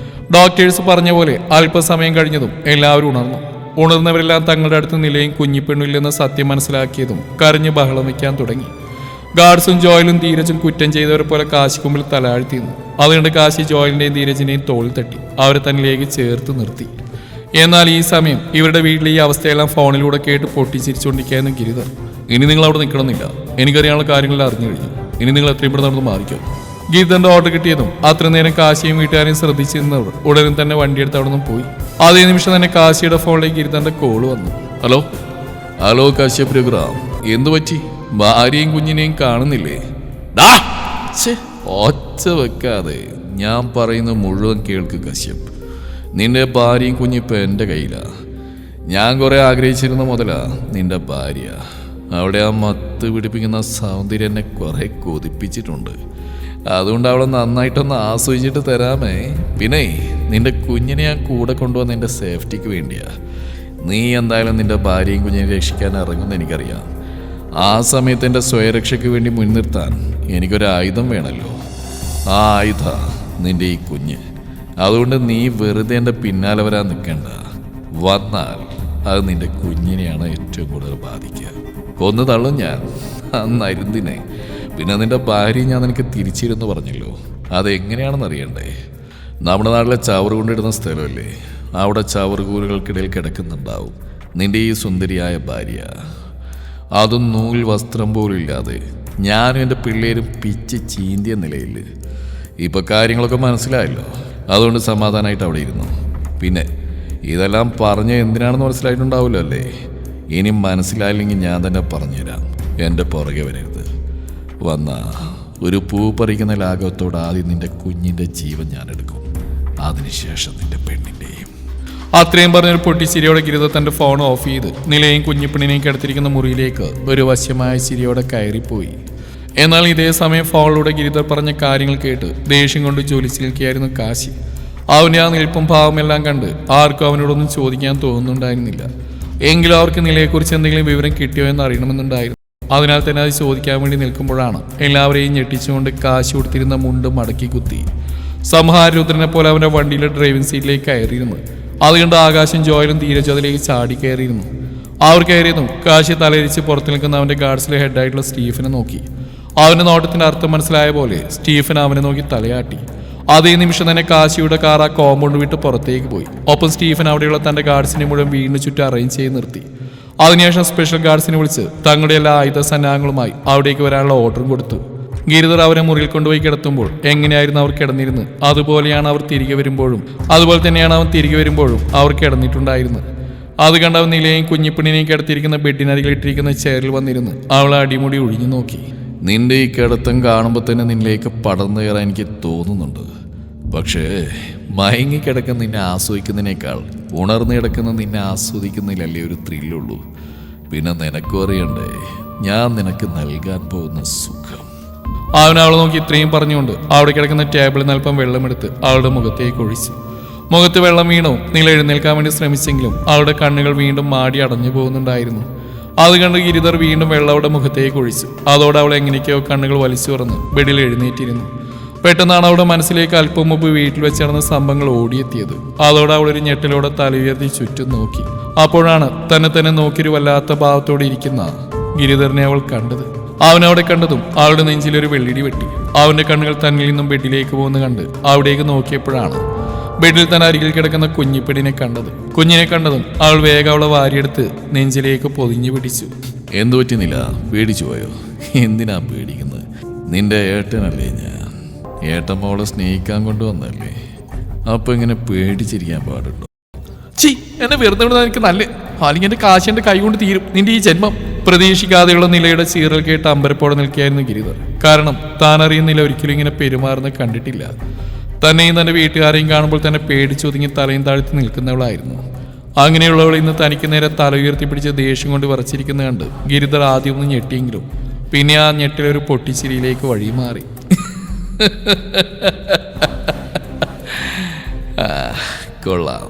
ഡോക്ടേഴ്സ് പറഞ്ഞ പോലെ അല്പസമയം കഴിഞ്ഞതും എല്ലാവരും ഉണർന്നു. ഉണർന്നവരെല്ലാം തങ്ങളുടെ അടുത്ത് നിലയും കുഞ്ഞിപ്പെണ്ണില്ലെന്ന സത്യം മനസ്സിലാക്കിയതും കരഞ്ഞ് ബഹളം വയ്ക്കാൻ തുടങ്ങി. ഗാർഡ്സും ജോയലും ധീരജും കുറ്റം ചെയ്തവരെ പോലെ കാശിക്ക് മുമ്പിൽ തലാഴ്ത്തിയിരുന്നു. അതുകൊണ്ട് കാശി ജോയലിന്റെയും ധീരജിന്റെയും തോളിൽ തട്ടി അവരെ തന്നിലേക്ക് ചേർത്ത് നിർത്തി. എന്നാൽ ഈ സമയം ഇവരുടെ വീട്ടിലെ ഈ അവസ്ഥയെല്ലാം ഫോണിലൂടെ കേട്ട് പൊട്ടിച്ചിരിച്ചുകൊണ്ടിരിക്കുകയായിരുന്നു ഗിരിധർ. ഇനി നിങ്ങൾ അവിടെ നിൽക്കണമെന്നില്ല. എനിക്കറിയാനുള്ള കാര്യങ്ങളെല്ലാം അറിഞ്ഞു കഴിഞ്ഞു. ഇനി നിങ്ങൾ എത്രയും പെട്ടെന്ന് നടന്ന് മാറിക്കോ. ഗീതന്റെ ഓർഡർ കിട്ടിയതും അത്ര നേരം കാശിയും വീട്ടുകാരെയും ശ്രദ്ധിച്ചിരുന്നവർ ഉടനെ തന്നെ വണ്ടിയെടുത്ത് അവിടെ നിന്നും പോയി. അതേ നിമിഷം തന്നെ കാശിയുടെ ഫോണിലേക്ക് ഗീതന്റെ കോള് വന്നു. ഹലോ ഹലോ കശ്യപ് രഘുറാം, എന്തു പറ്റി? ഭാര്യയും കുഞ്ഞിനെയും കാണുന്നില്ലേ? ഒച്ച വെക്കാതെ ഞാൻ പറയുന്നത് മുഴുവൻ കേൾക്ക് കശ്യപ്. നിന്റെ ഭാര്യയും കുഞ്ഞിപ്പോൾ എൻ്റെ കയ്യിലാ. ഞാൻ കുറെ ആഗ്രഹിച്ചിരുന്ന മുതലാ നിന്റെ ഭാര്യ. അവിടെ ആ മത്ത് പിടിപ്പിക്കുന്ന സൗന്ദര്യം എന്നെ കുറെ കൊതിപ്പിച്ചിട്ടുണ്ട്. അതുകൊണ്ട് അവളെ നന്നായിട്ടൊന്ന് ആസ്വദിച്ചിട്ട് തരാമേ. പിന്നെ നിന്റെ കുഞ്ഞിനെ ഞാൻ കൂടെ കൊണ്ടുവന്ന എൻ്റെ സേഫ്റ്റിക്ക് വേണ്ടിയാ. നീ എന്തായാലും നിന്റെ ഭാര്യയും കുഞ്ഞിനെ രക്ഷിക്കാൻ ഇറങ്ങുമെന്ന് എനിക്കറിയാം. ആ സമയത്ത് എൻ്റെ സ്വയരക്ഷയ്ക്ക് വേണ്ടി മുൻനിർത്താൻ എനിക്കൊരു ആയുധം വേണമല്ലോ. ആ ആയുധ നിന്റെ ഈ കുഞ്ഞ്. അതുകൊണ്ട് നീ വെറുതെ എൻ്റെ പിന്നാലെ വരാൻ നിൽക്കണ്ട. വന്നാൽ അത് നിന്റെ കുഞ്ഞിനെയാണ് ഏറ്റവും കൂടുതൽ ബാധിക്കുക. കൊന്നു തള്ളും ഞാൻ അന്നരുന്തിനെ. പിന്നെ നിന്റെ ഭാര്യ ഞാൻ നിനക്ക് തിരിച്ചിരുന്നു പറഞ്ഞല്ലോ. അതെങ്ങനെയാണെന്ന് അറിയണ്ടേ? നമ്മുടെ നാട്ടിലെ ചവറ് കൊണ്ടിടുന്ന സ്ഥലമല്ലേ, അവിടെ ചവറുകൂലുകൾക്കിടയിൽ കിടക്കുന്നുണ്ടാവും നിന്റെ ഈ സുന്ദരിയായ ഭാര്യ. അതും നൂൽ വസ്ത്രം പോലും ഇല്ലാതെ ഞാനും എൻ്റെ പിള്ളേരും പിച്ച് ചീന്തിയ നിലയിൽ. ഇപ്പൊ കാര്യങ്ങളൊക്കെ മനസ്സിലായല്ലോ. അതുകൊണ്ട് സമാധാനമായിട്ട് അവിടെ ഇരുന്നു. പിന്നെ ഇതെല്ലാം പറഞ്ഞ എന്തിനാണെന്ന് മനസ്സിലായിട്ടുണ്ടാവില്ലോ അല്ലേ? ഇനി മനസ്സിലായില്ലെങ്കിൽ ഞാൻ തന്നെ പറഞ്ഞുതരാം. എൻ്റെ പുറകെ വരരുത്. വന്ന ഒരു പൂ പറിക്കുന്ന ലാഘവത്തോട് ആദ്യം നിന്റെ കുഞ്ഞിൻ്റെ ജീവൻ ഞാൻ എടുക്കും. അതിനുശേഷം നിന്റെ പെണ്ണിൻ്റെയും. അത്രയും പറഞ്ഞൊരു പൊട്ടിച്ചിരിയോടെ ഗിരിത തൻ്റെ ഫോൺ ഓഫ് ചെയ്ത് നിലയും കുഞ്ഞിപ്പെണ്ണിനെയും കിടത്തിരിക്കുന്ന മുറിയിലേക്ക് ഒരു വശ്യമായ ചിരിയോടെ കയറിപ്പോയി. എന്നാൽ ഇതേ സമയം ഫോണിലൂടെ ഗിരിധർ പറഞ്ഞ കാര്യങ്ങൾ കേട്ട് ദേഷ്യം കൊണ്ട് ജ്വലിച്ചു നിൽക്കുകയായിരുന്നു കാശി. അവൻ്റെ ആ നിൽപ്പും ഭാവമെല്ലാം കണ്ട് ആർക്കും അവനോടൊന്നും ചോദിക്കാൻ തോന്നുന്നുണ്ടായിരുന്നില്ല. എങ്കിലും അവർക്ക് നിലയെക്കുറിച്ച് എന്തെങ്കിലും വിവരം കിട്ടിയോ എന്ന് അറിയണമെന്നുണ്ടായിരുന്നു. അതിനാൽ തന്നെ അത് ചോദിക്കാൻ വേണ്ടി നിൽക്കുമ്പോഴാണ് എല്ലാവരെയും ഞെട്ടിച്ചുകൊണ്ട് കാശി കൊടുത്തിരുന്ന മുണ്ട് മടക്കി കുത്തി സംഹാരരുദ്രനെ പോലെ അവൻ്റെ വണ്ടിയിലെ ഡ്രൈവിംഗ് സീറ്റിലേക്ക് കയറിയിരുന്നു. അതുകൊണ്ട് ആകാശം ജോയലും ധീരജ് അതിലേക്ക് ചാടി കയറിയിരുന്നു. അവർ കയറിയതും കാശി തലയിരിച്ച് പുറത്തു നിൽക്കുന്ന അവൻ്റെ ഗാർഡ്സിലെ ഹെഡായിട്ടുള്ള സ്റ്റീഫനെ നോക്കി. അവൻ്റെ നോട്ടത്തിൻ്റെ അർത്ഥം മനസ്സിലായ പോലെ സ്റ്റീഫൻ അവനെ നോക്കി തലയാട്ടി. അതേ നിമിഷം തന്നെ കാശിയുടെ കാർ ആ കോമ്പൗണ്ട് വിട്ട് പുറത്തേക്ക് പോയി. ഒപ്പം സ്റ്റീഫൻ അവിടെയുള്ള തൻ്റെ ഗാർഡ്സിനെ മുഴുവൻ വീടിന് ചുറ്റും അറേഞ്ച് ചെയ്ത് നിർത്തി. അതിനുശേഷം സ്പെഷ്യൽ ഗാർഡ്സിനെ വിളിച്ച് തങ്ങളുടെ എല്ലാ ആയുധ സന്നാഹങ്ങളുമായി അവിടേക്ക് വരാനുള്ള ഓർഡറും കൊടുത്തു. ഗിരിധർ അവരെ മുറിയിൽ കൊണ്ടുപോയി കിടത്തുമ്പോൾ എങ്ങനെയായിരുന്നു അവർ കിടന്നിരുന്നത് അതുപോലെയാണ് അവർ തിരികെ വരുമ്പോഴും, അതുപോലെ തന്നെയാണ് അവൻ തിരികെ വരുമ്പോഴും അവർ കിടന്നിട്ടുണ്ടായിരുന്നത്. അത് കണ്ട് അവൻ നിലയും കുഞ്ഞിപ്പെണ്ണിനെയും കിടത്തിയിരിക്കുന്ന ബെഡിനരികിലിട്ടിരിക്കുന്ന ചെയറിൽ വന്നിരുന്ന് അവളെ അടിമുടി ഒഴിഞ്ഞു നോക്കി. നിന്റെ ഈ കിടത്തം കാണുമ്പോൾ തന്നെ നിന്നിലേക്ക് പടർന്നു കയറാൻ എനിക്ക് തോന്നുന്നുണ്ട്. പക്ഷേ മയങ്ങിക്കിടക്കുന്ന നിന്നെ ആസ്വദിക്കുന്നതിനേക്കാൾ ഉണർന്നു കിടക്കുന്ന നിന്നെ ആസ്വദിക്കുന്നതിലല്ലേ ഒരു ത്രില്ലുള്ളൂ. പിന്നെ നിനക്കും അറിയണ്ടേ ഞാൻ നിനക്ക് നൽകാൻ പോകുന്ന സുഖം. അവൻ അവളെ നോക്കി ഇത്രയും പറഞ്ഞുകൊണ്ട് അവിടെ കിടക്കുന്ന ടേബിളിൽ നിൽപ്പം വെള്ളമെടുത്ത് അവളുടെ മുഖത്തേക്ക് ഒഴിച്ചു. മുഖത്ത് വെള്ളം വീണു. നീല എഴുന്നേൽക്കാൻ വേണ്ടി ശ്രമിച്ചെങ്കിലും അവളുടെ കണ്ണുകൾ വീണ്ടും മാടി അടഞ്ഞു പോകുന്നുണ്ടായിരുന്നു. അത് കണ്ട് ഗിരിധർ വീണ്ടും വെള്ളം അവളുടെ മുഖത്തേക്ക് ഒഴിച്ചു. അതോടെ അവൾ എങ്ങനെയൊക്കെയോ കണ്ണുകൾ വലിച്ചു തുറന്ന് ബെഡിൽ എഴുന്നേറ്റിരുന്നു. പെട്ടെന്നാണ് അവളുടെ മനസ്സിലേക്ക് അല്പം മുമ്പ് വീട്ടിൽ വെച്ച് നടന്ന സംഭവങ്ങൾ ഓടിയെത്തിയത്. അതോടെ അവളൊരു ഞെട്ടലോടെ തലയുയർത്തി ചുറ്റും നോക്കി. അപ്പോഴാണ് തന്നെ നോക്കിയൊരു വല്ലാത്ത ഭാവത്തോടെ ഇരിക്കുന്ന ഗിരിധറിനെ അവൾ കണ്ടത്. അവനവിടെ കണ്ടതും അവളുടെ നെഞ്ചിലൊരു വെള്ളിടി വെട്ടി. അവന്റെ കണ്ണുകൾ തന്നിൽ നിന്നും ബെഡിലേക്ക് പോകുന്ന കണ്ട് അവിടേക്ക് നോക്കിയപ്പോഴാണ് ബെഡിൽ തന്നെ അരികിൽ കിടക്കുന്ന കുഞ്ഞിപ്പെടിനെ കണ്ടത്. കുഞ്ഞിനെ കണ്ടതും അവൾ വേഗം അവളെ വാരിയെടുത്ത് നെഞ്ചിലേക്ക് പൊതിഞ്ഞു പിടിച്ചു. എന്തു പറ്റുന്നില്ല? പേടിച്ചു പോയോ? എന്തിനാ പേടിക്കുന്നത്? നിന്റെ ഏട്ടനല്ലേ ഞാൻ. ഏട്ടൻ മോളെ സ്നേഹിക്കാൻ കൊണ്ടുവന്നല്ലേ. അപ്പൊ ഇങ്ങനെ പേടിച്ചിരിക്കാൻ പാടുണ്ടോ? എന്നെ വെറുതെ വിടുന്ന എനിക്ക് നല്ല, അല്ലെങ്കിൽ എന്റെ കാശ് എന്റെ കൈ കൊണ്ട് തീരും നിന്റെ ഈ ജന്മം. പ്രതീക്ഷിക്കാതെയുള്ള നിലയുടെ ചീറൽ കേട്ട് അമ്പരപ്പോടെ നിൽക്കുകയായിരുന്നു ഗിരിധർ. കാരണം താൻ അറിയുന്ന നില ഒരിക്കലും ഇങ്ങനെ പെരുമാറുന്ന കണ്ടിട്ടില്ല. തന്നെയും തന്റെ വീട്ടുകാരെയും കാണുമ്പോൾ തന്നെ പേടിച്ചൊതുങ്ങി തലയും താഴ്ത്തി നിൽക്കുന്നവളായിരുന്നു. അങ്ങനെയുള്ളവൾ ഇന്ന് തനിക്ക് നേരെ തല ഉയർത്തിപ്പിടിച്ച് ദേഷ്യം കൊണ്ട് വിറച്ചിരിക്കുന്ന കണ്ട് ഗിരിധർ ആദ്യം ഒന്ന് ഞെട്ടിയെങ്കിലും പിന്നെ ആ ഞെട്ടിലൊരു പൊട്ടിച്ചിരിയിലേക്ക് വഴി മാറി. കൊള്ളാം,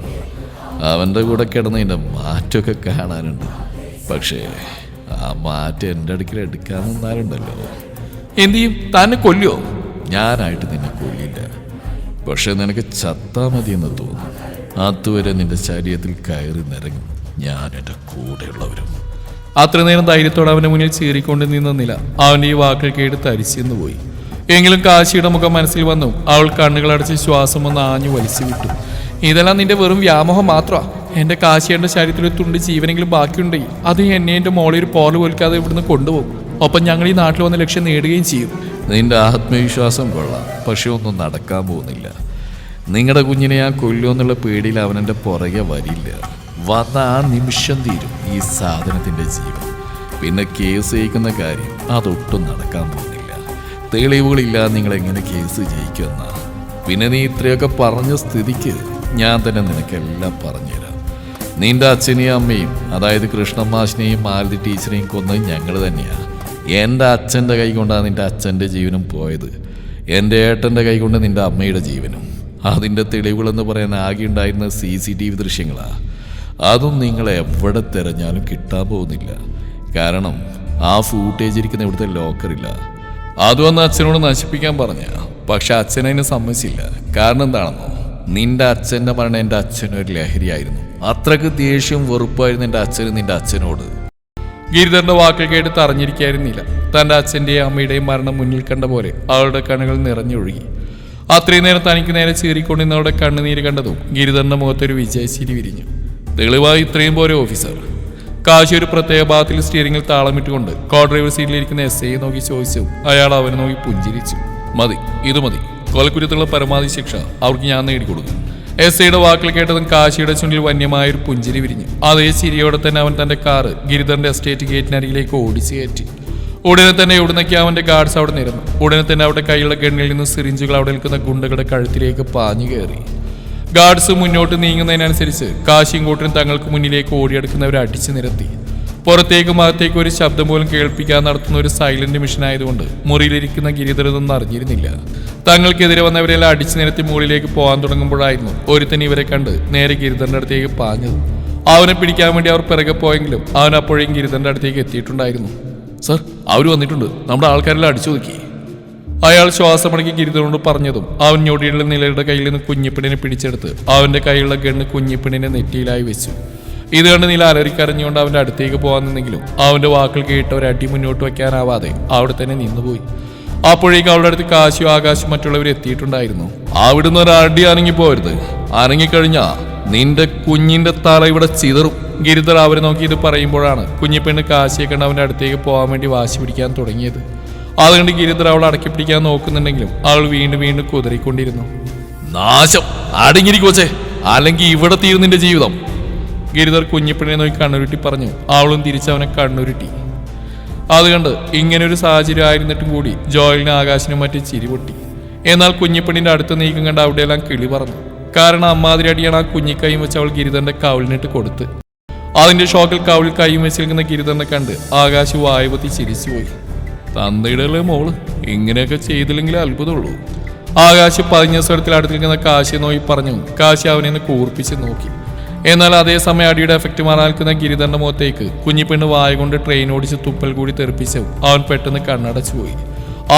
അവൻ്റെ കൂടെ കിടന്നതിൻ്റെ മാറ്റമൊക്കെ കാണാനുണ്ട്. പക്ഷേ ആ മാറ്റം എൻ്റെ അടുക്കൽ എടുക്കാൻ നിന്നാലുണ്ടല്ലോ. എന്തു ചെയ്യും? തന്നെ കൊല്ലുമോ? ഞാനായിട്ട് നിന്നെ കൊല്ലില്ല. പക്ഷെ നിനക്ക് ചത്താ മതിയെന്ന് തോന്നും. അതുവരെ നിന്റെ ശരീരത്തിൽ കയറി നിറങ്ങും ഞാൻ എൻ്റെ കൂടെയുള്ളവരും. അത്ര നേരം ധൈര്യത്തോടെ അവൻ്റെ മുന്നിൽ ചീറിക്കൊണ്ട് നിന്നില്ല. അവൻ്റെ ഈ വാക്കുകൾ കേട്ട് തരിച്ചെന്ന് പോയി. എങ്കിലും കാശിയുടെ മുഖം മനസ്സിൽ വന്നു. അവൾ കണ്ണുകളടച്ച് ശ്വാസം ഒന്ന് ആഞ്ഞു വലിച്ചു വിട്ടു. ഇതെല്ലാം നിന്റെ വെറും വ്യാമോഹം മാത്രമാ. എൻ്റെ കാശിയുടെ ശരീരത്തിൽ ഒരു തുണ്ട് ജീവനെങ്കിലും ബാക്കിയുണ്ടേ അത് എന്നെ എൻ്റെ മോളെ ഒരു പോല് പോലിക്കാതെ ഇവിടുന്ന് കൊണ്ടുപോകും. ഒപ്പം ഞങ്ങൾ ഈ നാട്ടിൽ വന്ന ലക്ഷ്യം നേടുകയും ചെയ്യും. നിന്റെ ആത്മവിശ്വാസം കൊള്ളാം, പക്ഷെ ഒന്നും നടക്കാൻ പോകുന്നില്ല. നിങ്ങളുടെ കുഞ്ഞിനെ ഞാൻ കൊല്ലുമെന്നുള്ള പേടിയിൽ അവനെൻ്റെ പുറകെ വരില്ല. വന്ന ആ നിമിഷം തീരും ഈ സാധനത്തിൻ്റെ ജീവൻ. പിന്നെ കേസ് ജയിക്കുന്ന കാര്യം അതൊട്ടും നടക്കാൻ പോകുന്നില്ല. തെളിവുകളില്ലാതെ നിങ്ങളെങ്ങനെ കേസ് ജയിക്കുമെന്നാ. പിന്നെ നീ ഇത്രയൊക്കെ പറഞ്ഞ സ്ഥിതിക്ക് ഞാൻ തന്നെ നിനക്കെല്ലാം പറഞ്ഞുതരാം. നിന്റെ അച്ഛനെയും അമ്മയും, അതായത് കൃഷ്ണമാഷിനെയും മാലതി ടീച്ചറെയും കൊന്നത് ഞങ്ങൾ തന്നെയാണ്. എൻ്റെ അച്ഛൻ്റെ കൈ കൊണ്ടാണ് നിൻ്റെ അച്ഛൻ്റെ ജീവനും പോയത്. എൻ്റെ ഏട്ടൻ്റെ കൈ കൊണ്ട് നിൻ്റെ അമ്മയുടെ ജീവനും. അതിൻ്റെ തെളിവുകളെന്ന് പറയാൻ ആകെ ഉണ്ടായിരുന്ന CCTV ദൃശ്യങ്ങളാണ്. അതും നിങ്ങൾ എവിടെ തിരഞ്ഞാലും കിട്ടാൻ പോകുന്നില്ല. കാരണം ആ ഫൂട്ടേജ് ഇരിക്കുന്ന ഇവിടുത്തെ ലോക്കറില്ല. അതുവന്ന് അച്ഛനോട് നശിപ്പിക്കാൻ പറഞ്ഞ, പക്ഷെ അച്ഛൻ അതിന് സമ്മതിച്ചില്ല. കാരണം എന്താണെന്നോ, നിന്റെ അച്ഛൻ്റെ മരണം എൻ്റെ അച്ഛനൊരു ലഹരിയായിരുന്നു. അത്രക്ക് ദേഷ്യവും വെറുപ്പായിരുന്നു എൻ്റെ അച്ഛന് നിന്റെ അച്ഛനോട്. ഗിരിധരന്റെ വാക്കുകൾ കേട്ട് തറഞ്ഞിരിക്കായിരുന്നില്ല. തന്റെ അച്ഛന്റെയും അമ്മയുടെയും മരണം മുന്നിൽ കണ്ട പോലെ അവളുടെ കണ്ണുകൾ നിറഞ്ഞൊഴുകി. അത്രയും നേരം തനിക്ക് നേരെ ചീറിക്കൊണ്ടിരുന്നവരുടെ കണ്ണുനീര് കണ്ടതും ഗിരിധരന്റെ മുഖത്തൊരു വിജയശിരി വിരിഞ്ഞു. തെളിവായി ഇത്രയും പോരെ ഓഫീസർ? കാശി ഒരു പ്രത്യേക ഭാഗത്തിൽ സ്റ്റിയറിംഗിൽ താളമിട്ടുകൊണ്ട് കോ ഡ്രൈവർ സീറ്റിലിരിക്കുന്ന SI നോക്കി ചോദിച്ചു. അയാൾ അവനെ നോക്കി പുഞ്ചിരിച്ചു. മതി, ഇത് മതി. കൊലക്കുറ്റത്തുള്ള പരമാവധി ശിക്ഷ അവർക്ക് ഞാൻ നേടിക്കൊടുക്കും. SIയുടെ വാക്കുകൾ കേട്ടതും കാശിയുടെ ചുണ്ടിൽ വന്യമായൊരു പുഞ്ചിരി വിരിഞ്ഞു. അതേ ചിരിയോടെ തന്നെ അവൻ തന്റെ കാറ് ഗിരിധരന്റെ എസ്റ്റേറ്റ് ഗേറ്റിനരികിലേക്ക് ഓടിച്ചു കയറ്റി. ഉടനെ തന്നെ ഉടനൊക്കെ അവന്റെ ഗാർഡ്സ് അവിടെ നിരന്നു. ഉടനെ തന്നെ അവരുടെ കൈയുള്ള ഗണ്ണിൽ നിന്ന് സിറിഞ്ചുകൾ അവിടെ നിൽക്കുന്ന ഗുണ്ടകളുടെ കഴുത്തിലേക്ക് പാഞ്ഞു കയറി. ഗാർഡ്സ് മുന്നോട്ട് നീങ്ങുന്നതിനനുസരിച്ച് കാശിയും കൂട്ടരും തങ്ങൾക്ക് മുന്നിലേക്ക് ഓടിയെടുക്കുന്നവരെ അടിച്ചു നിരത്തി. പുറത്തേക്കും അകത്തേക്കും ഒരു ശബ്ദം പോലും കേൾപ്പിക്കാൻ നടത്തുന്ന ഒരു സൈലന്റ് മിഷൻ ആയതുകൊണ്ട് മുറിയിലിരിക്കുന്ന ഗിരിധരനൊന്നും അറിഞ്ഞിരുന്നില്ല. തങ്ങൾക്കെതിരെ വന്നവരെല്ലാം അടിച്ചു നിരത്തി മുകളിലേക്ക് പോകാൻ തുടങ്ങുമ്പോഴായിരുന്നു ഒരുത്തൻ ഇവരെ കണ്ട് നേരെ ഗിരിധരന്റെ അടുത്തേക്ക് പാഞ്ഞത്. അവനെ പിടിക്കാൻ വേണ്ടി അവർ പിറകെ പോയെങ്കിലും അവൻ അപ്പോഴേക്കും ഗിരിധരന്റെ അടുത്തേക്ക് എത്തിയിട്ടുണ്ടായിരുന്നു. സർ, അവർ വന്നിട്ടുണ്ട്, നമ്മുടെ ആൾക്കാരെല്ലാം അടിച്ചു നോക്കി. അയാൾ ശ്വാസമടക്കി ഗിരിധരനോട് പറഞ്ഞതും അവൻ ഞൊടിയുള്ള നിലയുടെ കയ്യിൽ നിന്ന് കുഞ്ഞിപ്പെണ്ണിനെ പിടിച്ചെടുത്ത് അവന്റെ കൈയുള്ള ഗണ്ണ് കുഞ്ഞിപ്പെണ്ണിനെ നെറ്റിയിലായി വെച്ചു. ഇത് കണ്ട് നില അലറിക്കരഞ്ഞുകൊണ്ട് അവന്റെ അടുത്തേക്ക് പോകാൻ നിന്നെങ്കിലും അവന്റെ വാക്കുകൾ കേട്ട് ഒരടി മുന്നോട്ട് വയ്ക്കാനാവാതെ അവിടെ തന്നെ നിന്നുപോയി. അപ്പോഴേക്കും അവളുടെ അടുത്ത് കാശിയും ആകാശും മറ്റുള്ളവർ എത്തിയിട്ടുണ്ടായിരുന്നു. അവിടുന്ന് ഒരു അടി അനങ്ങിപ്പോരുത്, അനങ്ങിക്കഴിഞ്ഞാ നിന്റെ കുഞ്ഞിന്റെ തല ഇവിടെ ചിതറും. ഗിരിധർ അവരെ നോക്കി ഇത് പറയുമ്പോഴാണ് കുഞ്ഞിപ്പെണ്ണ് കാശിയെ കണ്ട് അവന്റെ അടുത്തേക്ക് പോകാൻ വേണ്ടി വാശി പിടിക്കാൻ തുടങ്ങിയത്. അതുകൊണ്ട് ഗിരിധർ അവൾ അടക്കി പിടിക്കാൻ നോക്കുന്നുണ്ടെങ്കിലും അവൾ വീണ്ടും വീണ്ടും കുതിറിക്കൊണ്ടിരുന്നു. നാശം, അടങ്ങിയിരിക്കോച്ചേ, അല്ലെങ്കിൽ ഇവിടെ തീരും നിന്റെ ജീവിതം. ഗിരിധർ കുഞ്ഞിപ്പെണ്ണിനെ നോക്കി കണ്ണുരുട്ടി പറഞ്ഞു. അവളും തിരിച്ചവനെ കണ്ണുരുട്ടി. അതുകൊണ്ട് ഇങ്ങനൊരു സാഹചര്യം ആയിരുന്നിട്ടും കൂടി ജോയലിന് ആകാശിനും മറ്റും ചിരി പൊട്ടി. എന്നാൽ കുഞ്ഞിപ്പെണ്ണിന്റെ അടുത്ത നീക്കം കണ്ട് അവിടെയെല്ലാം കിളി പറഞ്ഞു. കാരണം അമ്മാതിരി അടിയാണ് ആ കുഞ്ഞിക്കൈയും വെച്ച് അവൾ ഗിരിധരന്റെ കവിളിനിട്ട് കൊടുത്ത്. അതിന്റെ ഷോക്കിൽ കവിളിൽ കൈയും വെച്ച് നിൽക്കുന്ന ഗിരിധരനെ കണ്ട് ആകാശ് വായുപത്തി ചിരിച്ചുപോയി. തന്തയുടെ മോള് ഇങ്ങനെയൊക്കെ ചെയ്തില്ലെങ്കിലേ അത്ഭുതമുള്ളൂ. ആകാശ് പതിഞ്ഞ സ്വരത്തിൽ അടുത്ത് നിൽക്കുന്ന കാശിയെ നോക്കി പറഞ്ഞു. കാശി അവനെ കൂർപ്പിച്ച് നോക്കി. എന്നാൽ അതേസമയം അടിയുടെ എഫക്റ്റ് മാറാൻ നിൽക്കുന്ന ഗിരിധരന്റെ മുഖത്തേക്ക് കുഞ്ഞിപ്പെണ്ണ് വായ കൊണ്ട് ട്രെയിൻ ഓടിച്ച് തുപ്പൽ കൂടി തെറിപ്പിച്ചു. അവൻ പെട്ടെന്ന് കണ്ണടച്ചു പോയി.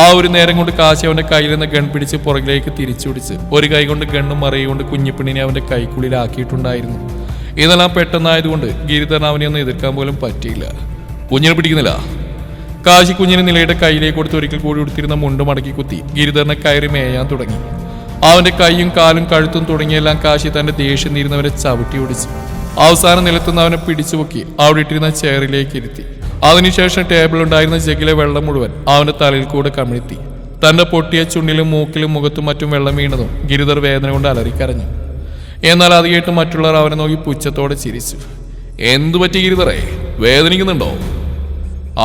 ആ ഒരു നേരം കൊണ്ട് കാശി അവന്റെ കയ്യിൽ നിന്ന് ഗൺ പിടിച്ച് പുറകിലേക്ക് തിരിച്ചുപിടിച്ച് ഒരു കൈ കൊണ്ട് ഗണ്ണും മറയുകൊണ്ട് കുഞ്ഞിപ്പെണ്ണിനെ അവന്റെ കൈക്കുള്ളിലാക്കിയിട്ടുണ്ടായിരുന്നു. ഇതെല്ലാം പെട്ടെന്നായതുകൊണ്ട് ഗിരിധരൻ അവനെ ഒന്നും എതിർക്കാൻ പോലും പറ്റിയില്ല. കുഞ്ഞിനെ പിടിക്കുന്നില്ല. കാശി കുഞ്ഞിനെ നിലയുടെ കയ്യിലേക്ക് കൊടുത്ത് ഒരിക്കൽ കൂടി ഉടുത്തിരുന്ന മുണ്ട് മടക്കി കുത്തി ഗിരിധരനെ കയറി മേയാൻ തുടങ്ങി. അവന്റെ കൈയും കാലും കഴുത്തും തുടങ്ങിയെല്ലാം കാശി തന്റെ ദേഷ്യം തീരുന്നവരെ ചവിട്ടി ഓടിച്ചു. അവസാനം നിലത്തുനിന്ന് അവനെ പിടിച്ചുപൊക്കി അവിടെ ഇട്ടിരുന്ന ചെയറിലേക്ക് ഇരുത്തി. അതിനുശേഷം ടേബിൾ ഉണ്ടായിരുന്ന ജഗ്ഗിലെ വെള്ളം മുഴുവൻ അവന്റെ തലയിൽ കൂടെ കമിഴ്ത്തി. തന്റെ പൊട്ടിയ ചുണ്ടിലും മൂക്കിലും മുഖത്തും മറ്റും വെള്ളം വീണതും ഗിരിധർ വേദന കൊണ്ട് അലറിക്കരഞ്ഞു. എന്നാൽ അത് കേട്ട് മറ്റുള്ളവർ അവനെ നോക്കി പുച്ഛത്തോടെ ചിരിച്ചു. എന്തു പറ്റി ഗിരിധറേ, വേദനിക്കുന്നുണ്ടോ?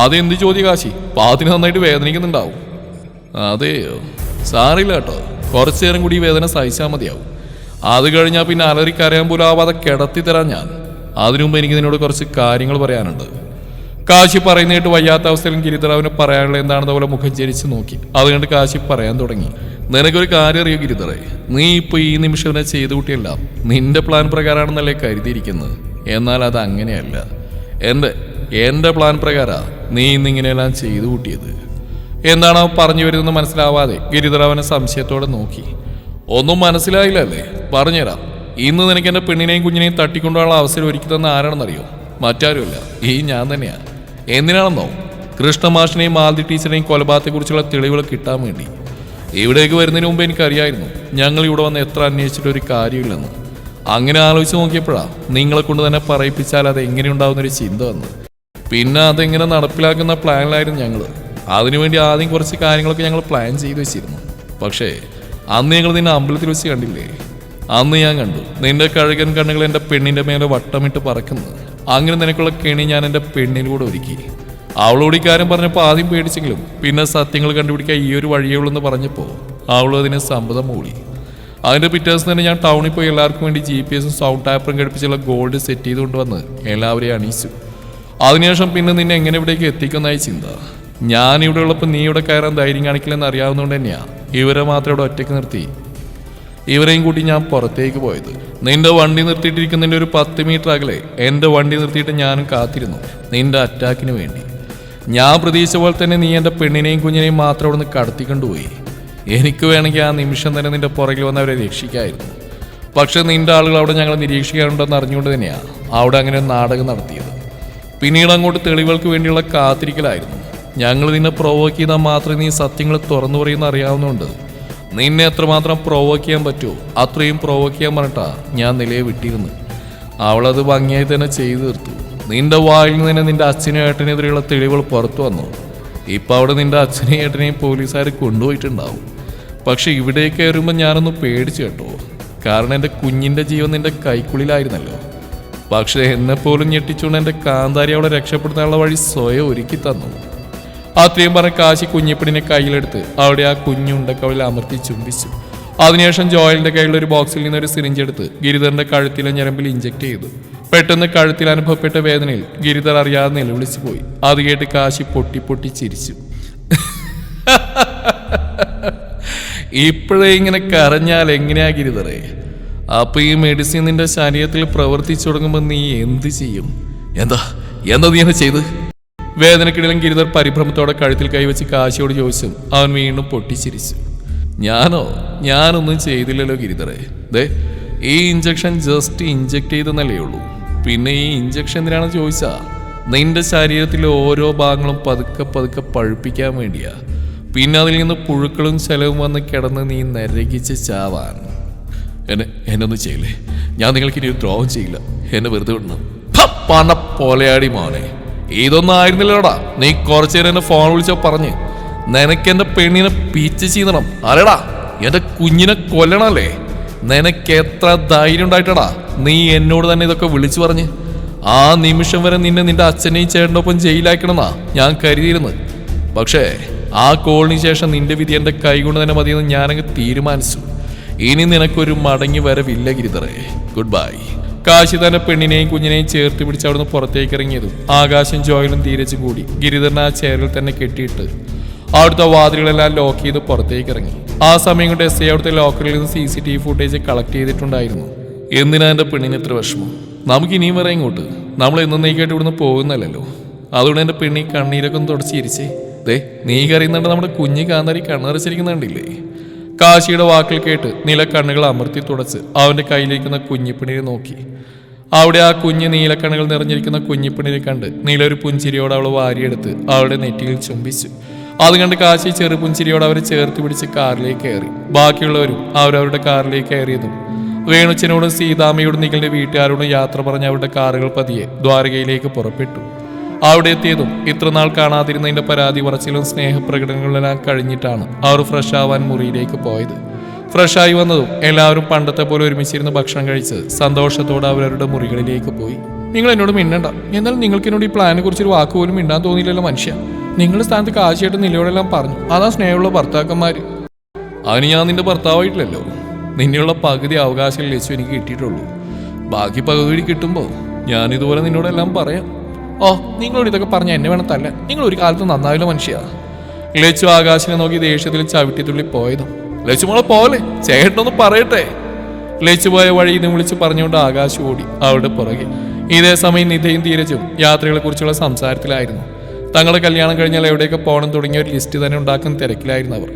അതെന്ത് ചോദ്യ കാശി, പാത്തിന് നന്നായിട്ട് വേദനിക്കുന്നുണ്ടാവും. അതെയോ, സാറില്ല കേട്ടോ, കുറച്ചു നേരം കൂടി വേദന സഹിച്ചാൽ മതിയാവും. അത് കഴിഞ്ഞാൽ പിന്നെ അലറിക്കരയാൻ പോലും ആവാതെ കിടത്തി തരാൻ ഞാൻ. അതിനുമുമ്പ് എനിക്ക് നിന്നോട് കുറച്ച് കാര്യങ്ങൾ പറയാനുണ്ട്. കാശി പറയുന്നതായിട്ട് വയ്യാത്ത അവസ്ഥയിലും ഗിരിധർ അവന് പറയാനുള്ള എന്താണെന്ന പോലെ മുഖം ചരിച്ച് നോക്കി. അതുകൊണ്ട് കാശി പറയാൻ തുടങ്ങി. നിനക്കൊരു കാര്യം അറിയോ ഗിരിധറേ, നീ ഇപ്പൊ ഈ നിമിഷം എന്നെ ചെയ്തു കൂട്ടിയെല്ലാം നിന്റെ പ്ലാൻ പ്രകാരമാണെന്നല്ലേ കരുതിയിരിക്കുന്നത്. എന്നാൽ അത് അങ്ങനെയല്ല. എന്റെ പ്ലാൻ പ്രകാരമാണ് നീ ഇന്നിങ്ങനെയെല്ലാം ചെയ്തു കൂട്ടിയത്. എന്താണ് അവൻ പറഞ്ഞു വരുന്നത് മനസ്സിലാവാതെ ഗിരിധർ അവനെ സംശയത്തോടെ നോക്കി. ഒന്നും മനസ്സിലായില്ലല്ലേ? പറഞ്ഞുതരാം. ഇന്ന് നിനക്ക് എന്റെ പെണ്ണിനെയും കുഞ്ഞിനെയും തട്ടിക്കൊണ്ടുള്ള അവസരം ഒരുക്കി തന്ന ആരാണെന്നറിയോ? മറ്റാരുമല്ല, ഈ ഞാൻ തന്നെയാ. എന്തിനാണെന്നോ? കൃഷ്ണമാഷിനെയും മാലതി ടീച്ചറിനെയും കൊലപാതകത്തെക്കുറിച്ചുള്ള തെളിവുകൾ കിട്ടാൻ വേണ്ടി. ഇവിടേക്ക് വരുന്നതിന് മുമ്പ് എനിക്കറിയായിരുന്നു ഞങ്ങൾ ഇവിടെ വന്ന് എത്ര അന്വേഷിച്ചിട്ട് ഒരു കാര്യമില്ലെന്ന്. അങ്ങനെ ആലോചിച്ച് നോക്കിയപ്പോഴാ നിങ്ങളെ കൊണ്ട് തന്നെ പറയിപ്പിച്ചാൽ അത് എങ്ങനെയുണ്ടാവുന്നൊരു ചിന്ത വന്നു. പിന്നെ അതെങ്ങനെ നടപ്പിലാക്കുന്ന പ്ലാനിലായിരുന്നു ഞങ്ങൾ. അതിനുവേണ്ടി ആദ്യം കുറച്ച് കാര്യങ്ങളൊക്കെ ഞങ്ങൾ പ്ലാൻ ചെയ്ത് വെച്ചിരുന്നു. പക്ഷേ അന്ന് ഞങ്ങൾ നിന്നെ അമ്പലത്തിൽ വെച്ച് കണ്ടില്ലേ? അന്ന് ഞാൻ കണ്ടു നിന്റെ കഴുകൻ കണ്ണുകൾ എൻ്റെ പെണ്ണിൻ്റെ മേലെ വട്ടമിട്ട് പറക്കുന്നത്. അങ്ങനെ നിനക്കുള്ള കെണി ഞാൻ എൻ്റെ പെണ്ണിലൂടെ ഒരുക്കി. അവളോട് ഇക്കാര്യം പറഞ്ഞപ്പോൾ ആദ്യം പേടിച്ചെങ്കിലും പിന്നെ സത്യങ്ങൾ കണ്ടുപിടിക്കാൻ ഈ ഒരു വഴിയേ ഉള്ളൂ എന്ന് പറഞ്ഞപ്പോൾ അവളും അതിനെ സമ്മതം മൂളി. അതിൻ്റെ പിറ്റേ ദിവസം തന്നെ ഞാൻ ടൗണിൽ പോയി എല്ലാവർക്കും വേണ്ടി GPS-ഉം സൗണ്ട് ടാപ്പറും ഘടിപ്പിച്ചുള്ള ഗോൾഡ് സെറ്റ് ചെയ്ത് കൊണ്ടുവന്ന് എല്ലാവരെയും അണിയിച്ചു. അതിനുശേഷം പിന്നെ നിന്നെ എങ്ങനെ ഇവിടേക്ക് എത്തിക്കുന്നതായി ചിന്ത. ഞാൻ ഇവിടെ ഉള്ളപ്പോൾ നീ ഇവിടെ കയറാൻ ധൈര്യം കാണിക്കില്ലെന്ന് അറിയാവുന്നതുകൊണ്ട് തന്നെയാണ് ഇവരെ മാത്രം ഇവിടെ ഒറ്റയ്ക്ക് നിർത്തി ഇവരെയും കൂട്ടി ഞാൻ പുറത്തേക്ക് പോയത്. നിന്റെ വണ്ടി നിർത്തിയിട്ടിരിക്കുന്നതിൻ്റെ ഒരു 10 മീറ്റർ അകലെ എൻ്റെ വണ്ടി നിർത്തിയിട്ട് ഞാനും കാത്തിരുന്നു നിന്റെ അറ്റാക്കിന് വേണ്ടി. ഞാൻ പ്രതീക്ഷിച്ച പോലെ തന്നെ നീ എൻ്റെ പെണ്ണിനെയും കുഞ്ഞിനെയും മാത്രം അവിടെ നിന്ന് കടത്തിക്കൊണ്ടുപോയി. എനിക്ക് വേണമെങ്കിൽ ആ നിമിഷം തന്നെ നിന്റെ പുറകിൽ വന്ന് അവരെ രക്ഷിക്കായിരുന്നു. പക്ഷെ നിന്റെ ആളുകൾ അവിടെ ഞങ്ങളെ നിരീക്ഷിക്കാറുണ്ടെന്ന് അറിഞ്ഞുകൊണ്ട് തന്നെയാണ് അവിടെ അങ്ങനെ ഒരു നാടകം നടത്തിയത്. പിന്നീട് അങ്ങോട്ട് തെളിവുകൾക്ക് വേണ്ടിയുള്ള കാത്തിരിക്കലായിരുന്നു. ഞങ്ങൾ നിന്നെ പ്രൊവോക്ക് ചെയ്താൽ മാത്രമേ നീ സത്യങ്ങൾ തുറന്നു പറയുന്ന അറിയാവുന്നതുകൊണ്ട് നിന്നെ എത്രമാത്രം പ്രൊവോക്ക് ചെയ്യാൻ പറ്റുമോ അത്രയും പ്രൊവോക്ക് ചെയ്യാൻ പറഞ്ഞിട്ടാ ഞാൻ നിലയെ വിട്ടിരുന്നു. അവളത് ഭംഗിയായി തന്നെ ചെയ്തു തീർത്തു. നിന്റെ വായിൽ നിന്ന് തന്നെ നിന്റെ അച്ഛനും ഏട്ടനെതിരെയുള്ള തെളിവുകൾ പുറത്തു വന്നു. ഇപ്പം അവിടെ നിന്റെ അച്ഛനെയും ഏട്ടനെയും പോലീസുകാർ കൊണ്ടുപോയിട്ടുണ്ടാവും. പക്ഷെ ഇവിടേക്ക് കയറുമ്പോൾ ഞാനൊന്ന് പേടിച്ചു കേട്ടോ. കാരണം എൻ്റെ കുഞ്ഞിൻ്റെ ജീവൻ നിന്റെ കൈക്കുള്ളിലായിരുന്നല്ലോ. പക്ഷെ എന്നെപ്പോലും ഞെട്ടിച്ചുകൊണ്ട് എൻ്റെ കാന്താരി അവളെ രക്ഷപ്പെടുത്താനുള്ള വഴി സ്വയം ഒരുക്കി തന്നു. അത്രയും പറഞ്ഞ കാശി കുഞ്ഞിപ്പിടിനെ കയ്യിലെടുത്ത് അവിടെ ആ കുഞ്ഞുണ്ടക്കവളിൽ അമർത്തി ചുംബിച്ചു. അതിനുശേഷം ജോയലിന്റെ കയ്യിലുള്ള ഒരു ബോക്സിൽ നിന്ന് ഒരു സിറിഞ്ച് എടുത്ത് ഗിരിധറിന്റെ കഴുത്തിലെ ഞരമ്പിൽ ഇഞ്ചക്ട് ചെയ്തു. പെട്ടെന്ന് കഴുത്തിൽ അനുഭവപ്പെട്ട വേദനയിൽ ഗിരിധർ അറിയാതെ നിലവിളിച്ചു പോയി. അത് കേട്ട് കാശി പൊട്ടി പൊട്ടി ചിരിച്ചു. ഇപ്പോഴേ ഇങ്ങനെ കരഞ്ഞാൽ എങ്ങനെയാ ഗിരിധറേ? അപ്പൊ ഈ മെഡിസിൻ നിന്റെ ശരീരത്തിൽ പ്രവർത്തിച്ചു തുടങ്ങുമ്പോൾ നീ എന്ത് ചെയ്യും? എന്താ നീ എന്നെ ചെയ്ത്? വേദനക്കിടയിലും ഗിരിധർ പരിഭ്രമത്തോടെ കഴുത്തിൽ കൈവച്ച് കാശിയോട് ചോദിച്ചു. അവൻ വീണ്ടും പൊട്ടിച്ചിരിച്ചു. ഞാനൊന്നും ചെയ്തില്ലല്ലോ ഗിരിധറെ. ദേ ഈ ഇഞ്ചക്ഷൻ ജസ്റ്റ് ഇഞ്ചക്ട് ചെയ്തെന്നല്ലേ ഉള്ളൂ. പിന്നെ ഈ ഇഞ്ചക്ഷൻ എന്തിനാണെന്ന് ചോദിച്ചാ നിന്റെ ശരീരത്തിലെ ഓരോ ഭാഗങ്ങളും പതുക്കെ പതുക്കെ പഴുപ്പിക്കാൻ വേണ്ടിയാ. പിന്നെ അതിൽ നിന്ന് പുഴുക്കളും ചെലവും വന്ന് കിടന്ന് നീ നരകിച്ച് ചാവാൻ. എന്നൊന്നും ചെയ്യില്ലേ. ഞാൻ നിങ്ങൾക്ക് ഇനി ഒരു ദ്രോഹം ചെയ്യില്ല. എന്നെ വെറുതെ വിടണം. പണ പോലെയാടി മോനെ, ഇതൊന്നും ആയിരുന്നില്ലടാ. നീ കുറച്ചു നേരം എന്നെ ഫോൺ വിളിച്ചോ പറഞ്ഞ് നിനക്ക് എന്റെ പെണ്ണിനെ പീച്ച് ചെയ്യണം. അല്ലടാ എന്റെ കുഞ്ഞിനെ കൊല്ലണല്ലേ? നിനക്ക് എത്ര ധൈര്യം ഉണ്ടായിട്ടടാ നീ എന്നോട് തന്നെ ഇതൊക്കെ വിളിച്ചു പറഞ്ഞ്? ആ നിമിഷം വരെ നിന്റെ അച്ഛനെയും ചേട്ടൻ്റെ ഒപ്പം ജയിലാക്കണമെന്നാ ഞാൻ കരുതിയിരുന്നത്. പക്ഷേ ആ കോളിന് ശേഷം നിന്റെ വിധി എൻ്റെ കൈകൊണ്ട് തന്നെ മതിയെന്ന് ഞാനങ്ങ് തീരുമാനിച്ചു. ഇനി നിനക്കൊരു മടങ്ങി വരവില്ല ഗിരിധറേ. Goodbye. കാശി തന്റെ പെണ്ണിനെയും കുഞ്ഞിനെയും ചേർത്ത് പിടിച്ച് അവിടുന്ന് പുറത്തേക്ക് ഇറങ്ങിയതും ആകാശം ജോയിലും തീരച്ചും കൂടി ഗിരിധരനെ ആ ചെയറിൽ തന്നെ കെട്ടിയിട്ട് അവിടുത്തെ വാതിലുകളെല്ലാം ലോക്ക് ചെയ്ത് പുറത്തേക്ക് ഇറങ്ങി. ആ സമയം കൊണ്ട് SI അവിടുത്തെ ലോക്കറിൽ നിന്ന് CCTV ഫുട്ടേജ് കളക്ട് ചെയ്തിട്ടുണ്ടായിരുന്നു. എന്തിനാ എൻ്റെ പെണ്ണിന് ഇത്ര വിഷമം? നമുക്ക് ഇനിയും വരാം ഇങ്ങോട്ട്. നമ്മൾ എന്നേക്കായിട്ട് ഇവിടുന്ന് പോകുന്നല്ലോ. അതുകൊണ്ട് എൻ്റെ പെണ്ണി കണ്ണീരൊക്കെ ഒന്ന് തുടച്ചിരിച്ചേ. ദേ നീ കറിയുന്നുണ്ട് നമ്മുടെ കുഞ്ഞ് കാന്താരി കണ്ണറച്ചിരിക്കുന്നുണ്ടില്ലേ? കാശിയുടെ വാക്കിൽ കേട്ട് നില കണ്ണുകൾ അമർത്തി തുടച്ച് അവൻ്റെ കയ്യിലിരിക്കുന്ന കുഞ്ഞിപ്പിണിയെ നോക്കി. അവിടെ ആ കുഞ്ഞ് നീലക്കണ്ണുകൾ നിറഞ്ഞിരിക്കുന്ന കുഞ്ഞിപ്പിണിയെ കണ്ട് നീല ഒരു പുഞ്ചിരിയോട് അവൾ വാരിയെടുത്ത് അവളുടെ നെറ്റിയിൽ ചുംബിച്ചു. അത് കണ്ട് കാശി ചെറു പുഞ്ചിരിയോട് അവരെ ചേർത്ത് പിടിച്ച് കാറിലേക്ക് കയറി. ബാക്കിയുള്ളവരും അവരവരുടെ കാറിലേക്ക് കയറിയതും വേണുച്ചനോടും സീതാമ്മയോടും നിങ്ങളുടെ വീട്ടുകാരോടും യാത്ര പറഞ്ഞ് അവരുടെ കാറുകൾ പതിയെ ദ്വാരകയിലേക്ക് പുറപ്പെട്ടു. അവിടെ എത്തിയതും ഇത്രനാൾ കാണാതിരുന്നതിന്റെ പരാതി പറച്ചിലും സ്നേഹപ്രകടനങ്ങളെല്ലാം കഴിഞ്ഞിട്ടാണ് അവർ ഫ്രഷ് ആവാൻ മുറിയിലേക്ക് പോയത്. ഫ്രഷായി വന്നതും എല്ലാവരും പണ്ടത്തെ പോലെ ഒരുമിച്ചിരുന്ന് ഭക്ഷണം കഴിച്ച് സന്തോഷത്തോടെ അവരവരുടെ മുറികളിലേക്ക് പോയി. നിങ്ങൾ എന്നോട് മിണ്ടണ്ട. എന്നാൽ നിങ്ങൾക്ക് എന്നോട് ഈ പ്ലാനെ കുറിച്ചൊരു വാക്ക് പോലും മിണ്ടാൻ തോന്നിയില്ലല്ലോ മനുഷ്യ. നിങ്ങളുടെ സ്ഥാനത്ത് കാശിയായിട്ട് നിലയോടെല്ലാം പറഞ്ഞു. അതാ സ്നേഹമുള്ള ഭർത്താക്കന്മാര്. അതിന് ഞാൻ നിന്റെ ഭർത്താവായിട്ടില്ലല്ലോ. നിന്നെയുള്ള പകുതി അവകാശം ലച്ചു എനിക്ക് കിട്ടിയിട്ടുള്ളൂ. ബാക്കി പകുതി കിട്ടുമ്പോൾ ഞാനിതുപോലെ നിന്നോടെല്ലാം പറയാം. ഓ നിങ്ങളോട് ഇതൊക്കെ പറഞ്ഞ എന്നെ വേണം തല്ല. നിങ്ങൾ ഒരു കാലത്ത് നന്നാവില്ല മനുഷ്യ. ലച്ചു ആകാശിനെ നോക്കി ദേഷ്യത്തിൽ ചവിട്ടിത്തുള്ളി പോയതും ലച്ചു മോളെ പോലെ ചേട്ടനൊന്ന് പറയട്ടെ. ലച്ചു പോയ വഴി ഇന്ന് വിളിച്ച് പറഞ്ഞുകൊണ്ട് ആകാശം ഓടി അവളുടെ പുറകെ. ഇതേ സമയം നിധയും ധീരജും യാത്രകളെ കുറിച്ചുള്ള സംസാരത്തിലായിരുന്നു. തങ്ങളുടെ കല്യാണം കഴിഞ്ഞാൽ എവിടെയൊക്കെ പോകണം തുടങ്ങിയ ഒരു ലിസ്റ്റ് തന്നെ ഉണ്ടാക്കുന്ന തിരക്കിലായിരുന്നു അവർ.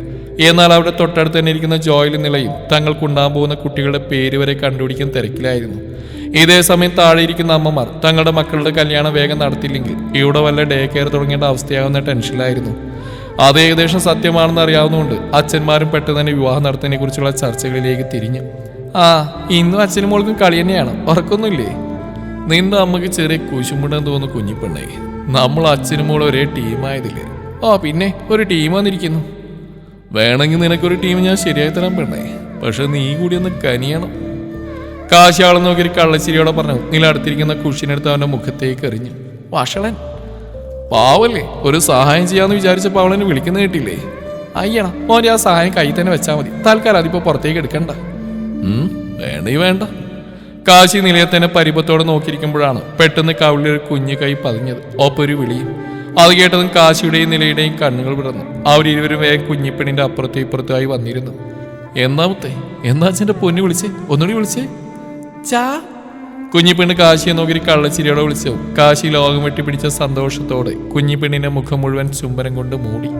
എന്നാൽ അവിടെ തൊട്ടടുത്ത് തന്നെ ഇരിക്കുന്ന ജോയിലും നിലയും തങ്ങൾക്കുണ്ടാകാൻ പോകുന്ന കുട്ടികളുടെ പേര് വരെ കണ്ടുപിടിക്കുന്ന തിരക്കിലായിരുന്നു. ഇതേ സമയം താഴെ ഇരിക്കുന്ന അമ്മമാർ തങ്ങളുടെ മക്കളുടെ കല്യാണം വേഗം നടത്തിയില്ലെങ്കിൽ ഇവിടെ വല്ല ഡേ കെയർ തുടങ്ങേണ്ട അവസ്ഥയാവുന്ന ടെൻഷനിലായിരുന്നു. അത് ഏകദേശം സത്യമാണെന്ന് അറിയാവുന്നതുകൊണ്ട് അച്ഛന്മാരും പെട്ടെന്ന് തന്നെ വിവാഹം നടത്തുന്നതിനെ കുറിച്ചുള്ള ചർച്ചകളിലേക്ക് തിരിഞ്ഞു. ആ ഇന്നും അച്ഛനും മോൾക്കും കളി തന്നെയാണ്, ഉറക്കൊന്നുമില്ലേ? നിന്റെ അമ്മക്ക് ചെറിയ കുശുമ്പുണ്ടെന്ന് തോന്നുന്നു കുഞ്ഞിപ്പെണ്ണേ. നമ്മൾ അച്ഛനും മോളും ഒരേ ടീമായതില്ലേ? ആ പിന്നെ ഒരു ടീം വന്നിരിക്കുന്നു. വേണമെങ്കിൽ നിനക്കൊരു ടീം ഞാൻ ശരിയായി തരാൻ പെണ്ണേ, പക്ഷെ നീ കൂടി ഒന്ന് കനിയണം. കാശി ആളെ നോക്കി കള്ളച്ചിരിയോടെ പറഞ്ഞു. നില അടുത്തിരിക്കുന്ന കുഷിനെടുത്ത് അവന്റെ മുഖത്തേക്ക് എറിഞ്ഞു. വഷളൻ പാവല്ലേ, ഒരു സഹായം ചെയ്യാന്ന് വിചാരിച്ചപ്പോൾ അവളെന്നെ വിളിക്കുന്ന കേട്ടില്ലേ? അയ്യണ മോനെ ആ സഹായം കൈ തന്നെ വെച്ചാൽ മതി, തൽക്കാലം അതിപ്പോ പുറത്തേക്ക് എടുക്കണ്ട. വേണേ വേണ്ട. കാശി നിലയെ തന്നെ പരിഭത്തോടെ നോക്കിയിരിക്കുമ്പോഴാണ് പെട്ടെന്ന് കവിളിലൊരു കുഞ്ഞു കൈ പതിഞ്ഞത്. ഒപ്പൊരു വിളിയും. അത് കേട്ടതും കാശിയുടെയും നിലയുടെയും കണ്ണുകൾ വിടർന്നു. അവരിരുവരും വേഗം കുഞ്ഞിപ്പെണ്ണിന്റെ അപ്പുറത്തും ഇപ്പുറത്തുമായി വന്നിരുന്നു. എന്നാമത്തെ എന്നാ അച്ഛൻ്റെ പൊന്നു വിളിച്ചേ, ഒന്നുകൂടി വിളിച്ചേ. ചാ കുഞ്ഞിപ്പെണ്ണ് കാശിയെ നോക്കി കള്ളച്ചിരിയോടെ വിളിച്ചു. കാശി ലോകം വെട്ടിപ്പിടിച്ച സന്തോഷത്തോടെ കുഞ്ഞിപ്പെണ്ണിന്റെ മുഖം മുഴുവൻ ചുംബനം കൊണ്ട് മൂടി.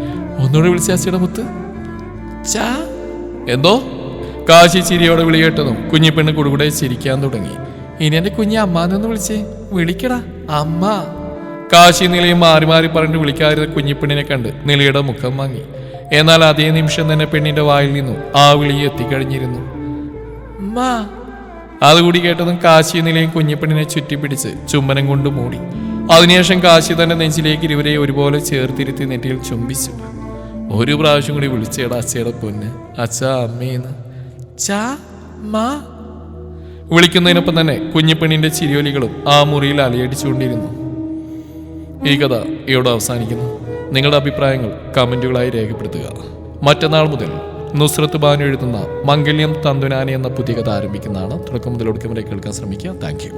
ഒന്നുകൂടി വിളിച്ച അച്ഛയുടെ മുത്ത്. ചാ എന്തോ? കാശി ചിരിയോടെ വിളി കേട്ടതും കുഞ്ഞിപ്പെണ്ണ് കുടുകൂടെ ചിരിക്കാൻ തുടങ്ങി. ഇനി എന്റെ കുഞ്ഞി അമ്മാന്നൊന്ന് വിളിച്ചേ, വിളിക്കടാ അമ്മ. കാശി നിലയും മാറി മാറി പറഞ്ഞിട്ട് വിളിക്കാതിരുന്ന കുഞ്ഞിപ്പെണ്ണിനെ കണ്ട് നിലയുടെ മുഖം വാങ്ങി. എന്നാൽ അതേ നിമിഷം തന്നെ പെണ്ണിന്റെ വായിൽ നിന്നും ആ വിളി എത്തിക്കഴിഞ്ഞിരുന്നു. അതുകൂടി കേട്ടതും കാശി നിലയും കുഞ്ഞിപ്പെണ്ണിനെ ചുറ്റിപ്പിടിച്ച് ചുംബനം കൊണ്ട് മൂടി. അതിനുശേഷം കാശി തന്റെ നെഞ്ചിലേക്ക് ഇരുവരെ ഒരുപോലെ ചേർത്തിരുത്തി നെറ്റിയിൽ ചുംബിച്ചു. ഒരു പ്രാവശ്യം കൂടി വിളിച്ചേടാ അച്ഛയുടെ പൊന്ന്, അച്ഛാ അമ്മേന്ന്. ചാ മാ വിളിക്കുന്നതിനൊപ്പം തന്നെ കുഞ്ഞിപ്പെണ്ണിന്റെ ചിരിയൊലികളും ആ മുറിയിൽ അലയടിച്ചുകൊണ്ടിരുന്നു. ഈ കഥ ഇവിടെ അവസാനിക്കുന്നു. നിങ്ങളുടെ അഭിപ്രായങ്ങൾ കമന്റുകളായി രേഖപ്പെടുത്തുക. മറ്റന്നാൾ മുതൽ നുസ്രത്ത് ബാനു എഴുതുന്ന മംഗല്യം തന്തുനാനി എന്ന പുതിയ കഥ ആരംഭിക്കുന്നതാണ്. തുടക്കം മുതൽ ഒടുക്കം വരെ കേൾക്കാൻ ശ്രമിക്കുക. Thank you.